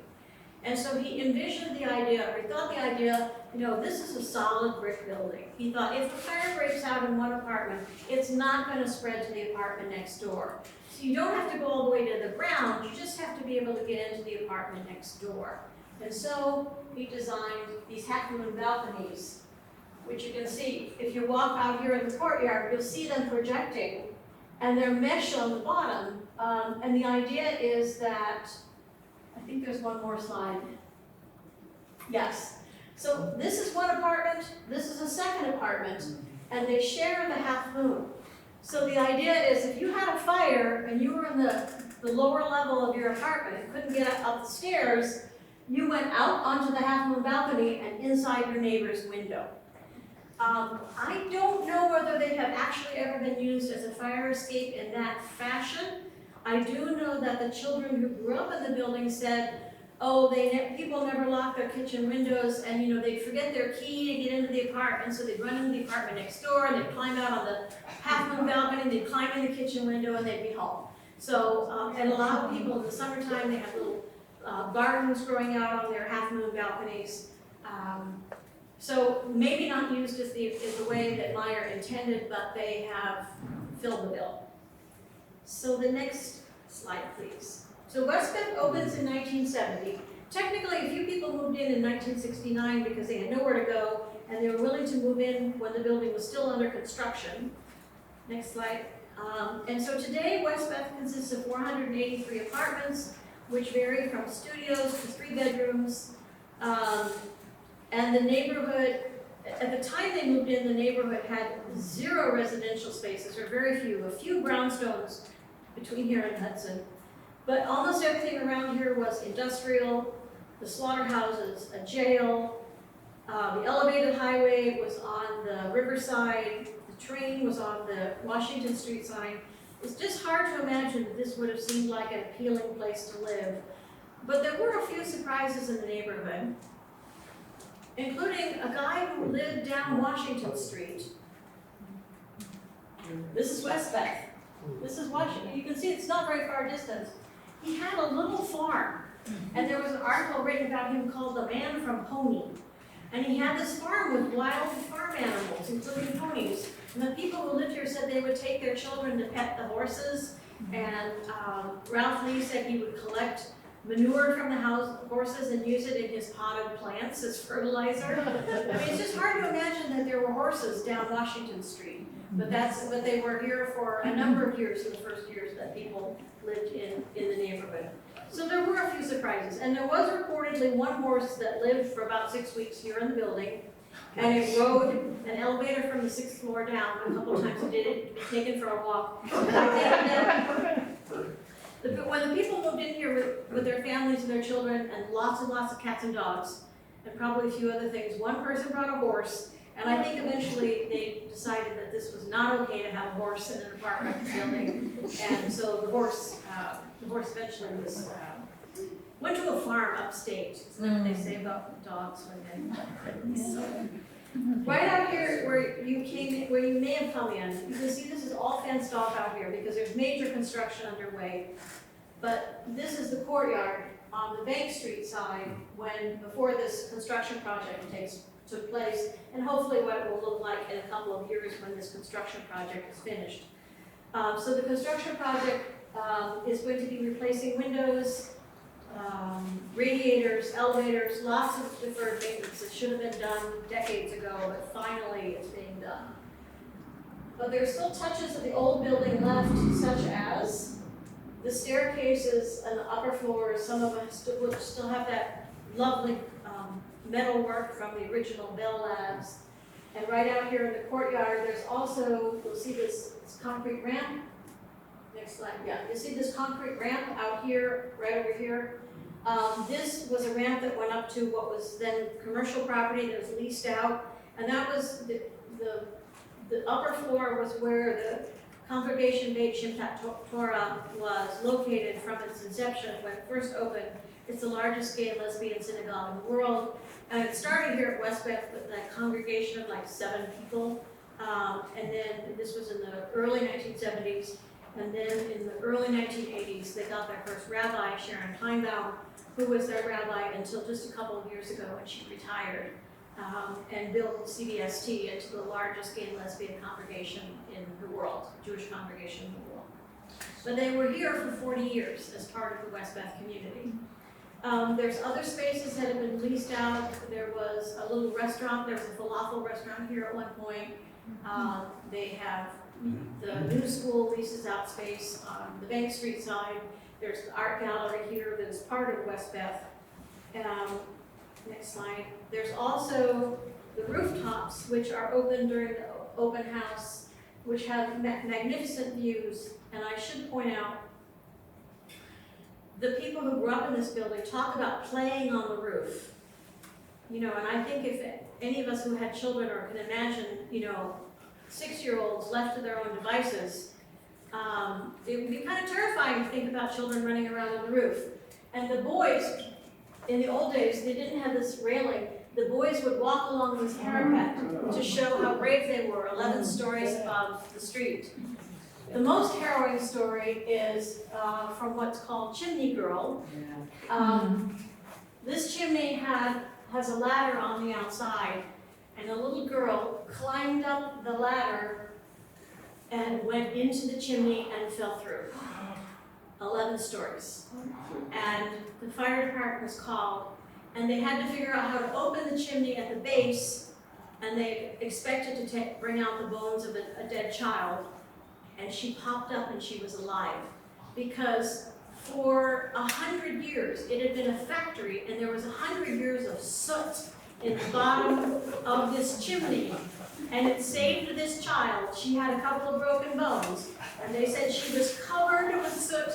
And so he envisioned the idea, or he thought the idea, this is a solid brick building. He thought if a fire breaks out in one apartment, it's not gonna spread to the apartment next door. So you don't have to go all the way to the ground, you just have to be able to get into the apartment next door. And so he designed these half-moon balconies, which you can see, if you walk out here in the courtyard, you'll see them projecting, and they're mesh on the bottom. And the idea is that, I think there's one more slide. Yes. So this is one apartment, this is a second apartment, and they share the half moon. So the idea is if you had a fire and you were in the lower level of your apartment and couldn't get up the stairs, you went out onto the half moon balcony and inside your neighbor's window. I don't know whether they have actually ever been used as a fire escape in that fashion. I do know that the children who grew up in the building said, oh, people never lock their kitchen windows, and they'd forget their key to get into the apartment, so they'd run into the apartment next door, and they'd climb out on the half-moon balcony, they'd climb in the kitchen window, and they'd be home. So, and a lot of people in the summertime, they have little gardens growing out on their half-moon balconies. So maybe not used as the way that Meyer intended, but they have filled the bill. So the next slide, please. So Westbeth opens in 1970. Technically, a few people moved in 1969 because they had nowhere to go, and they were willing to move in when the building was still under construction. Next slide. And so today, Westbeth consists of 483 apartments, which vary from studios to 3 bedrooms. And the neighborhood, at the time they moved in, the neighborhood had 0 residential spaces, or very few, a few brownstones between here and Hudson. But almost everything around here was industrial, the slaughterhouses, a jail, the elevated highway was on the riverside, the train was on the Washington Street sign. It's just hard to imagine that this would have seemed like an appealing place to live. But there were a few surprises in the neighborhood, including a guy who lived down Washington Street. This is Westbeth. This is Washington. You can see it's not very far distance. He had a little farm, and there was an article written about him called The Man from Pony. And he had this farm with wild farm animals, including ponies. And the people who lived here said they would take their children to pet the horses. And Ralph Lee said he would collect manure from the horses and use it in his potted plants as fertilizer. I mean, it's just hard to imagine that there were horses down Washington Street. But they were here for a number of years, in the first years that people lived in the neighborhood. So there were a few surprises, and there was reportedly one horse that lived for about 6 weeks here in the building, and it rode an elevator from the 6th floor down. A couple of times it did it, to be taken for a walk. When the people moved in here with their families and their children, and lots of cats and dogs, and probably a few other things, one person brought a horse. And I think eventually they decided that this was not okay to have a horse in an apartment building. And so the horse eventually went to a farm upstate. Isn't that what they say about dogs when they? So, right out here where you may have come in, you can see this is all fenced off out here because there's major construction underway. But this is the courtyard on the Bank Street side before this construction project took place, and hopefully what it will look like in a couple of years when this construction project is finished. So the construction project is going to be replacing windows, radiators, elevators, lots of deferred maintenance that should have been done decades ago, but finally it's being done. But there's still touches of the old building left, such as the staircases and the upper floors. Some of them still have that lovely metal work from the original Bell Labs. And right out here in the courtyard, there's also, you'll see this concrete ramp. Next slide, yeah. You see this concrete ramp out here, right over here. This was a ramp that went up to what was then commercial property that was leased out. And that was the upper floor was where the Congregation Beit Shimtat Torah was located from its inception when it first opened. It's the largest gay and lesbian synagogue in the world. And it started here at Westbeth with a congregation of like 7 people. And then this was in the early 1970s. And then in the early 1980s, they got their first rabbi, Sharon Kleinbaum, who was their rabbi until just a couple of years ago when she retired, and built CBST into the largest gay and lesbian congregation in the world, Jewish congregation in the world. But they were here for 40 years as part of the Westbeth community. There's other spaces that have been leased out. There was a little restaurant, there was a falafel restaurant here at one point. They have the new school leases out space on the Bank Street side. There's the art gallery here that is part of Westbeth. Next slide. There's also the rooftops, which are open during the open house, which have magnificent views. And I should point out, the people who grew up in this building talk about playing on the roof. You know, and I think if any of us who had children or can imagine, you know, 6-year-olds left to their own devices, it would be kind of terrifying to think about children running around on the roof. And the boys, in the old days, they didn't have this railing. The boys would walk along this parapet to show how brave they were, 11 stories above the street. The most harrowing story is from what's called Chimney Girl. This chimney has a ladder on the outside, and a little girl climbed up the ladder and went into the chimney and fell through. 11 stories. And the fire department was called, and they had to figure out how to open the chimney at the base, and they expected to bring out the bones of a dead child. And she popped up and she was alive. Because for 100 years, it had been a factory, and there was 100 years of soot in the bottom of this chimney. And it saved this child. She had a couple of broken bones, and they said she was covered with soot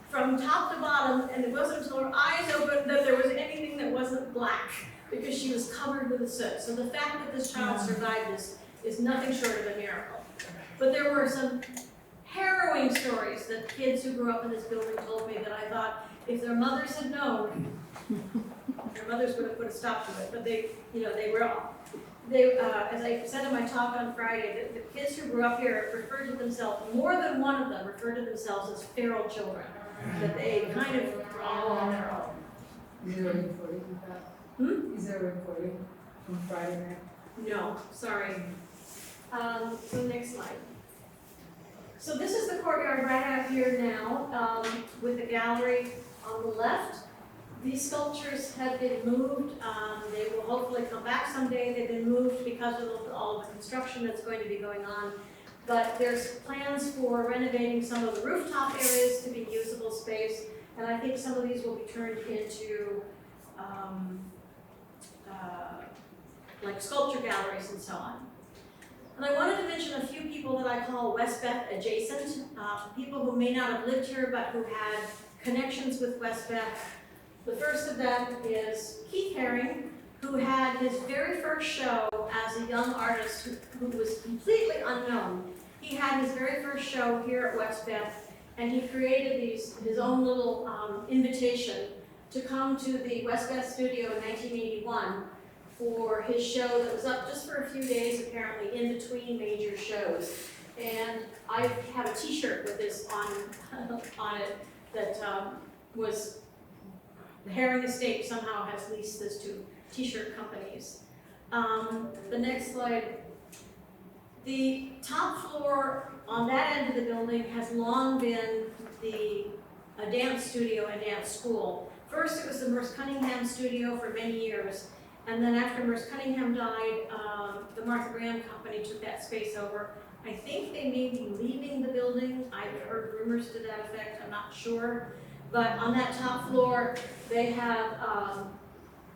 from top to bottom, and it wasn't until her eyes opened that there was anything that wasn't black, because she was covered with the soot. So the fact that this child survived this is nothing short of a miracle. But there were some harrowing stories that kids who grew up in this building told me that I thought, if their mothers had known, their mothers would have put a stop to it. But they, you know, they were all, as I said in my talk on Friday, the kids who grew up here referred to themselves, more than one of them referred to themselves as feral children, that they kind of were all on their own. Is there a recording of that? Is there a recording from Friday night? No, sorry. So next slide. So this is the courtyard right out here now, with the gallery on the left. These sculptures have been moved. They will hopefully come back someday. They've been moved because of all the construction that's going to be going on. But there's plans for renovating some of the rooftop areas to be usable space. And I think some of these will be turned into like sculpture galleries and so on. And I wanted to mention a few people that I call Westbeth adjacent, people who may not have lived here but who had connections with Westbeth. The first of them is Keith Haring, who had his very first show as a young artist who was completely unknown. He had his very first show here at Westbeth, and he created his own little invitation to come to the Westbeth studio in 1981 for his show that was up just for a few days, apparently, in between major shows. And I have a t-shirt with this on it that was, the Haring Estate somehow has leased this to t-shirt companies. The next slide. The top floor on that end of the building has long been a dance studio and dance school. First, it was the Merce Cunningham studio for many years. And then after Merce Cunningham died, the Martha Graham Company took that space over. I think they may be leaving the building. I've heard rumors to that effect, I'm not sure. But on that top floor, they have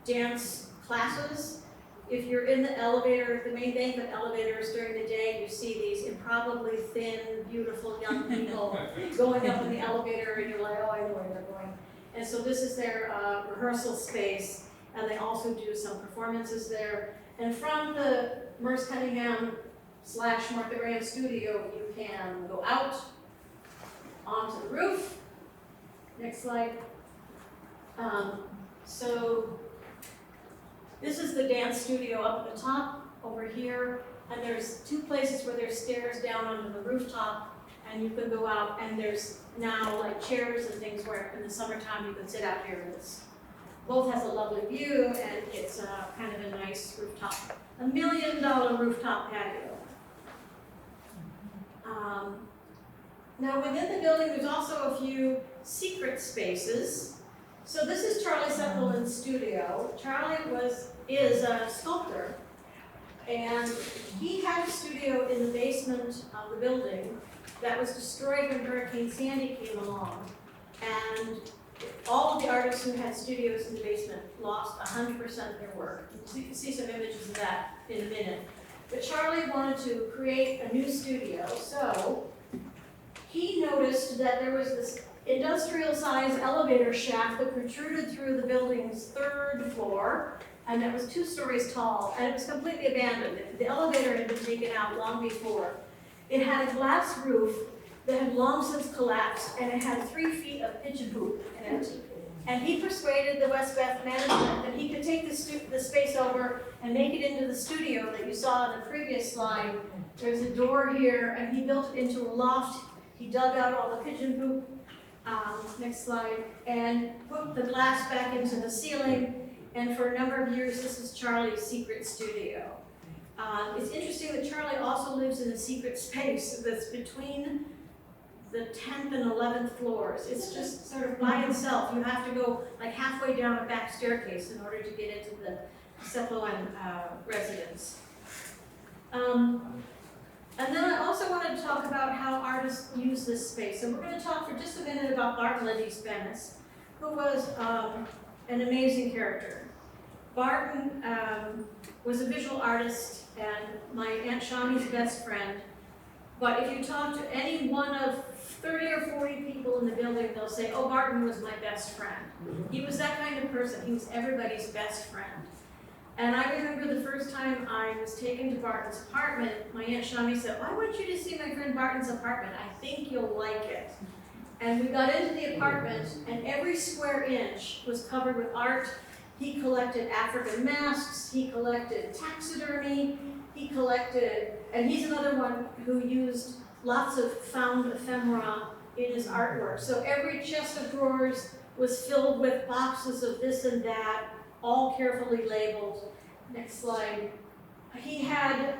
dance classes. If you're in the elevator, the main banquet elevators during the day, you see these improbably thin, beautiful young people going up in the elevator, and you're like, oh, I know where they're going. And so this is their rehearsal space. And they also do some performances there. And from the Merce Cunningham / Martha Graham studio, you can go out onto the roof. Next slide. So this is the dance studio up at the top over here. And there's two places where there's stairs down onto the rooftop, and you can go out, and there's now like chairs and things where in the summertime you can sit out here in this Both has a lovely view, and it's kind of a nice rooftop, $1 million rooftop patio. Now within the building, there's also a few secret spaces. So this is Charlie Sepulveda's studio. Charlie is a sculptor, and he had a studio in the basement of the building that was destroyed when Hurricane Sandy came along. And all of the artists who had studios in the basement lost 100% of their work. You can see some images of that in a minute. But Charlie wanted to create a new studio, so he noticed that there was this industrial-sized elevator shaft that protruded through the building's 3rd floor, and it was 2 stories tall, and it was completely abandoned. The elevator had been taken out long before. It had a glass roof that had long since collapsed, and it had 3 feet of pigeon poop in it. And he persuaded the Westbeth management that he could take the space over and make it into the studio that you saw in the previous slide. There's a door here, and he built it into a loft. He dug out all the pigeon poop, next slide, and put the glass back into the ceiling. And for a number of years, this is Charlie's secret studio. It's interesting that Charlie also lives in a secret space that's between the 10th and 11th floors. It's just sort of by itself. You have to go like halfway down a back staircase in order to get into the Sepulveda residence. And then I also wanted to talk about how artists use this space. So we're going to talk for just a minute about Barton Leddy-Spenis, who was an amazing character. Barton was a visual artist and my Aunt Shawnee's best friend. But if you talk to any one of 30 or 40 people in the building, they'll say, oh, Barton was my best friend. He was that kind of person. He was everybody's best friend. And I remember the first time I was taken to Barton's apartment, my Aunt Shawnee said, I want you to see my friend Barton's apartment. I think you'll like it. And we got into the apartment, and every square inch was covered with art. He collected African masks, he collected taxidermy, he collected, and he's another one who used lots of found ephemera in his artwork. So every chest of drawers was filled with boxes of this and that, all carefully labeled. Next slide. He had,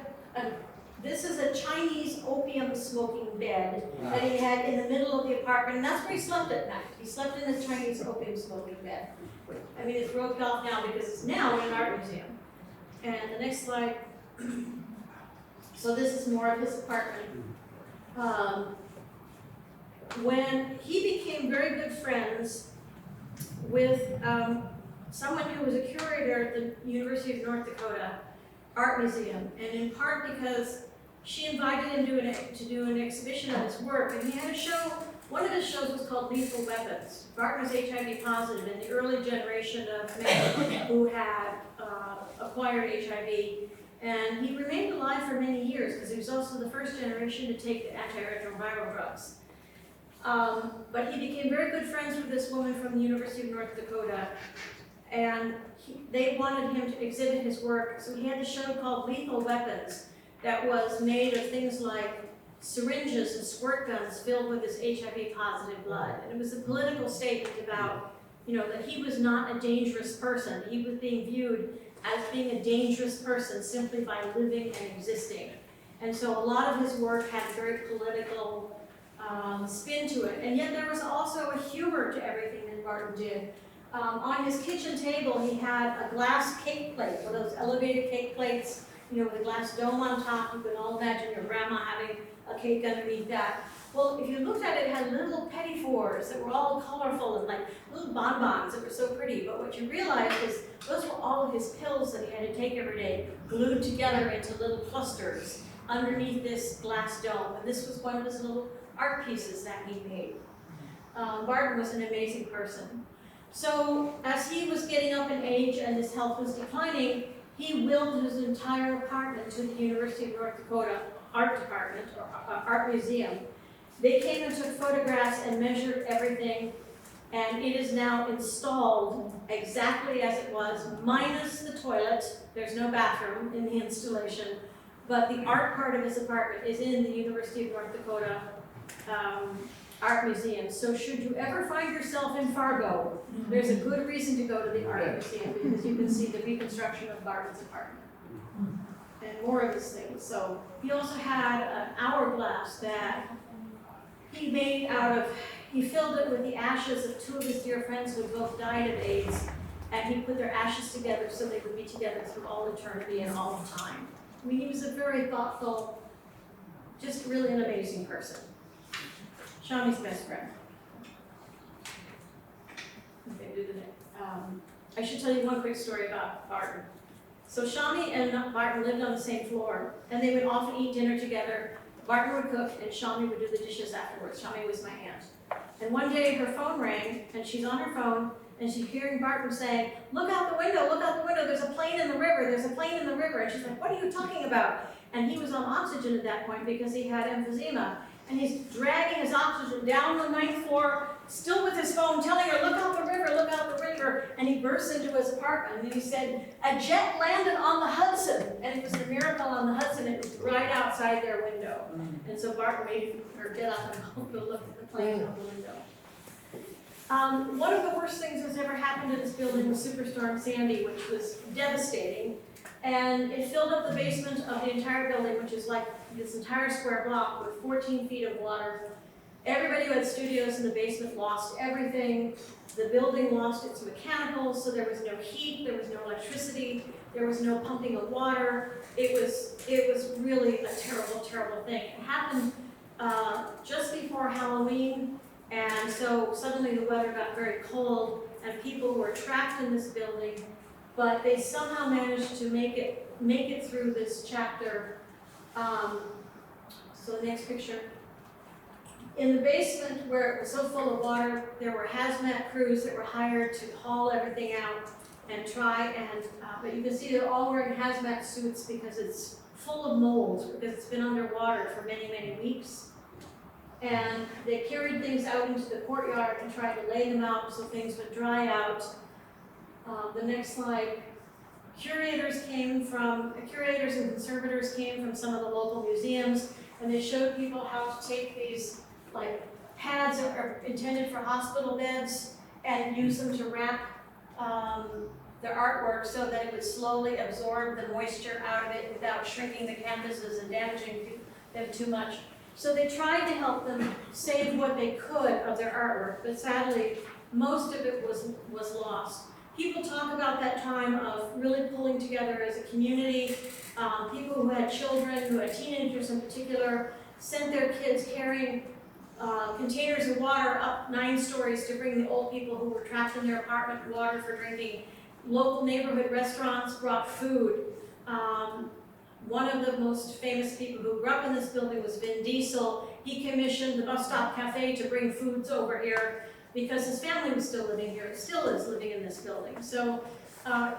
this is a Chinese opium smoking bed that he had in the middle of the apartment, and that's where he slept at night. He slept in the Chinese opium smoking bed. I mean, it's roped off now because it's now in an art museum. And the next slide. So this is more of his apartment. When he became very good friends with someone who was a curator at the University of North Dakota Art Museum, and in part because she invited him to do an exhibition of his work, and he had a show. One of his shows was called Lethal Weapons. Barton was HIV positive in the early generation of men who had acquired HIV, and he remained alive for many years because he was also the first generation to take the antiretroviral drugs. But he became very good friends with this woman from the University of North Dakota, and they wanted him to exhibit his work, so he had a show called Lethal Weapons that was made of things like syringes and squirt guns filled with his HIV positive blood. And it was a political statement about, that he was not a dangerous person. He was being viewed as being a dangerous person simply by living and existing. And so a lot of his work had a very political spin to it. And yet there was also a humor to everything that Barton did. On his kitchen table, he had a glass cake plate, one of those elevated cake plates, with a glass dome on top. You can all imagine your grandma having a cake underneath that. Well, if you looked at it, it had little petit fours that were all colorful and like little bonbons that were so pretty. But what you realized is those were all of his pills that he had to take every day, glued together into little clusters underneath this glass dome. And this was one of his little art pieces that he made. Barton was an amazing person. So as he was getting up in age and his health was declining, he willed his entire apartment to the University of North Dakota Art Department, or Art Museum. They came and took photographs and measured everything, and it is now installed exactly as it was, minus the toilet. There's no bathroom in the installation, but the art part of his apartment is in the University of North Dakota art museum. So should you ever find yourself in Fargo, there's a good reason to go to the art museum because you can see the reconstruction of Barton's apartment and more of his things. So he also had an hourglass that he made he filled it with the ashes of two of his dear friends who had both died of AIDS, and he put their ashes together so they would be together through all eternity and all of time. I mean, he was a very thoughtful, just really an amazing person. Shami's best friend. Okay, do the next. I should tell you one quick story about Barton. So Shami and Barton lived on the same floor, and they would often eat dinner together. Barton would cook, and Shami would do the dishes afterwards. Shami was my aunt. And one day her phone rang, and she's on her phone, and she's hearing Barton saying, look out the window, there's a plane in the river, there's a plane in the river. And she's like, what are you talking about? And he was on oxygen at that point because he had emphysema. And he's dragging his oxygen down the 9th floor, still with his phone, telling her, look out the river. And he burst into his apartment, and he said, a jet landed on the Hudson. And it was a miracle on the Hudson, it was right outside their window. And so Barton made her get up and go look at the plane out the window. One of the worst things that's ever happened to this building was Superstorm Sandy, which was devastating. And it filled up the basement of the entire building, which is like this entire square block with 14 feet of water. Everybody who had studios in the basement lost everything. The building lost its mechanicals, so there was no heat, there was no electricity, there was no pumping of water. It was really a terrible, terrible thing. It happened just before Halloween, and so suddenly the weather got very cold, and people were trapped in this building, but they somehow managed to make it through this chapter. So the next picture. In the basement, where it was so full of water, there were hazmat crews that were hired to haul everything out and try and, but you can see they're all wearing hazmat suits because it's full of mold, because it's been underwater for many, many weeks. And they carried things out into the courtyard and tried to lay them out so things would dry out. The next slide. Curators and conservators came from some of the local museums, and they showed people how to take these like pads that are intended for hospital beds and use them to wrap their artwork so that it would slowly absorb the moisture out of it without shrinking the canvases and damaging them too much. So they tried to help them save what they could of their artwork, but sadly, most of it was lost. People talk about that time of really pulling together as a community. People who had children, who had teenagers in particular, sent their kids carrying containers of water up 9 stories to bring the old people who were trapped in their apartment water for drinking. Local neighborhood restaurants brought food. One of the most famous people who grew up in this building was Vin Diesel. He commissioned the Bus Stop Cafe to bring foods over here because his family was still living here, still is living in this building. So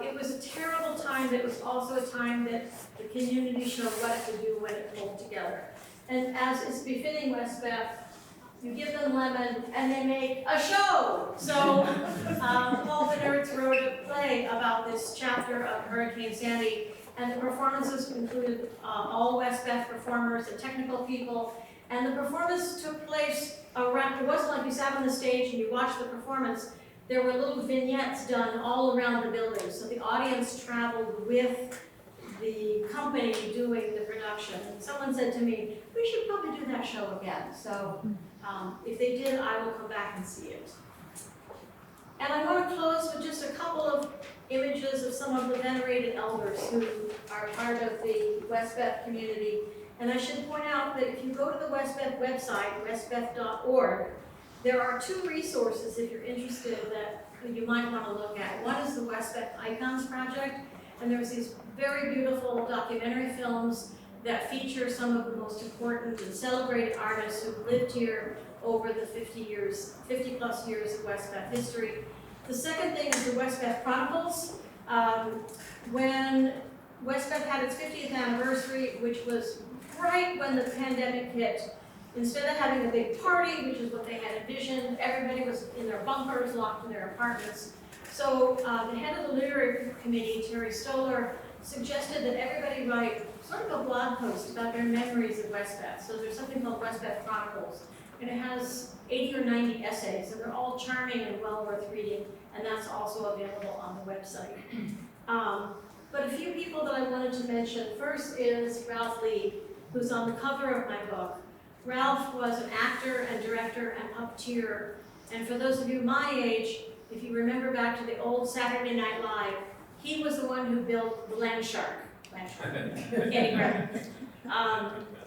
it was a terrible time, but it was also a time that the community showed what it could do when it pulled together. And as is befitting Westbeth, you give them lemon and they make a show. So Paul Bennertz wrote a play about this chapter of Hurricane Sandy, and the performances included all Westbeth performers and technical people. And the performance took place around, it wasn't like you sat on the stage and you watched the performance. There were little vignettes done all around the building. So the audience traveled with the company doing the production. And someone said to me, we should probably do that show again. So if they did, I will come back and see it. And I want to close with just a couple of images of some of the venerated elders who are part of the Westbeth community. And I should point out that if you go to the Westbeth website, westbeth.org, there are 2 resources if you're interested that you might want to look at. One is the Westbeth Icons Project, and there's these very beautiful documentary films that feature some of the most important and celebrated artists who've lived here over the 50 plus years of Westbeth history. The second thing is the Westbeth Chronicles. When Westbeth had its 50th anniversary, which was right when the pandemic hit, instead of having a big party, which is what they had envisioned, everybody was in their bunkers, locked in their apartments. So the head of the literary committee, Terry Stoller, suggested that everybody write sort of a blog post about their memories of Westbeth. So there's something called Westbeth Chronicles. and it has 80 or 90 essays, and they're all charming and well worth reading, and that's also available on the website. But a few people that I wanted to mention, first is Ralph Lee, who's on the cover of my book. Ralph was an actor and director and puppeteer, and for those of you my age, if you remember back to the old Saturday Night Live, he was the one who built the land shark. Eddie Griffin.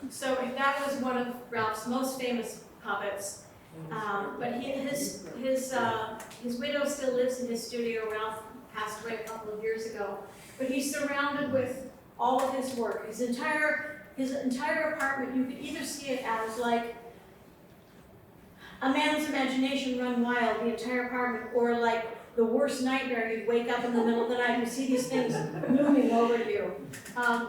So that was one of Ralph's most famous puppets. But his widow still lives in his studio. Ralph passed away a couple of years ago. But he's surrounded with all of his work. His entire apartment, you could either see it as like a man's imagination run wild, the entire apartment, or like the worst nightmare. You'd wake up in the middle of the night and you see these things looming over you.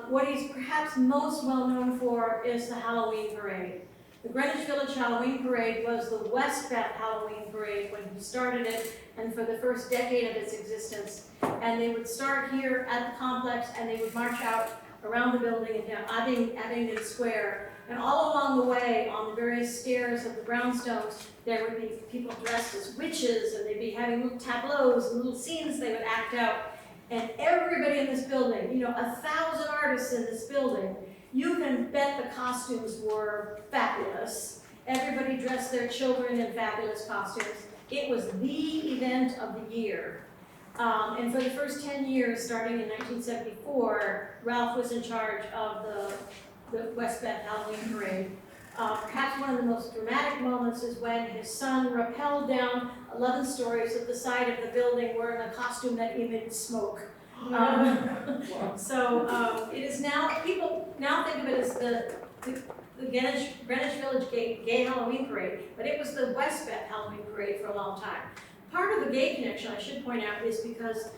What he's perhaps most well known for is the Halloween parade. The Greenwich Village Halloween Parade was the Westbeth Halloween Parade when he started it, and for the first decade of its existence. And they would start here at the complex, and they would march out around the building and down Abingdon Square. And all along the way, on the various stairs of the brownstones, there would be people dressed as witches, and they'd be having little tableaus and little scenes they would act out. And everybody in this building, 1,000 artists in this building, you can bet the costumes were fabulous. Everybody dressed their children in fabulous costumes. It was the event of the year. And for the first 10 years, starting in 1974, Ralph was in charge of the Westbeth Halloween Parade. Perhaps one of the most dramatic moments is when his son rappelled down 11 stories at the side of the building wearing a costume that emitted smoke. So it is now, people now think of it as the Greenwich Village Gay Halloween Parade, but it was the Westbeth Halloween Parade for a long time. Part of the gay connection, I should point out, is because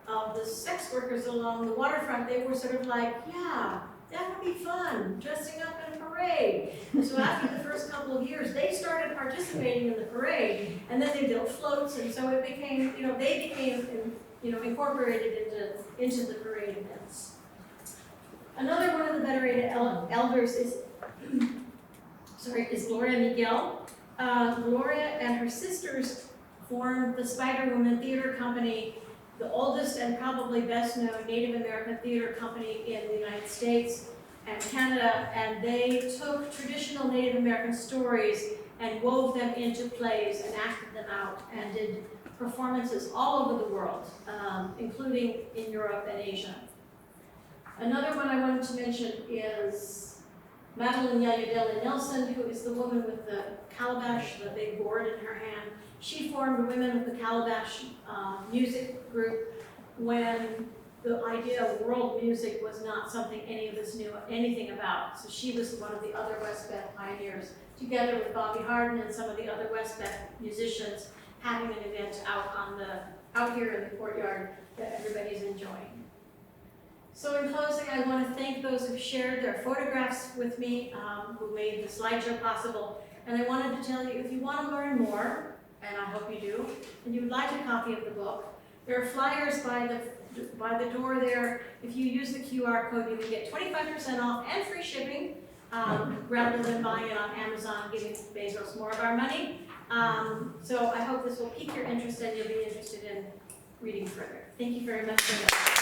of the sex workers along the waterfront. They were sort of like, yeah, that would be fun, dressing up in a parade. And so after the first couple of years, they started participating in the parade, and then they built floats, and so it became, they became, incorporated into the parade events. Another one of the venerated elders is Gloria Miguel. Gloria and her sisters formed the Spider Woman Theater Company, the oldest and probably best known Native American theater company in the United States and Canada, and they took traditional Native American stories and wove them into plays and acted them out and did performances all over the world, including in Europe and Asia. Another one I wanted to mention is Madeline Yayudele Nelson, who is the woman with the calabash, the big gourd in her hand. She formed the Women with the Calabash music group when the idea of world music was not something any of us knew anything about. So she was one of the other Westbeth pioneers, together with Bobby Harden and some of the other Westbeth musicians, having an event out here in the courtyard that everybody's enjoying. So in closing, I want to thank those who shared their photographs with me, who made the slideshow possible. And I wanted to tell you, if you want to learn more, and I hope you do, and you would like a copy of the book, there are flyers by the door there. If you use the QR code, you can get 25% off and free shipping, rather than buying it on Amazon, giving Bezos more of our money. So I hope this will pique your interest and you'll be interested in reading further. Thank you very much for that.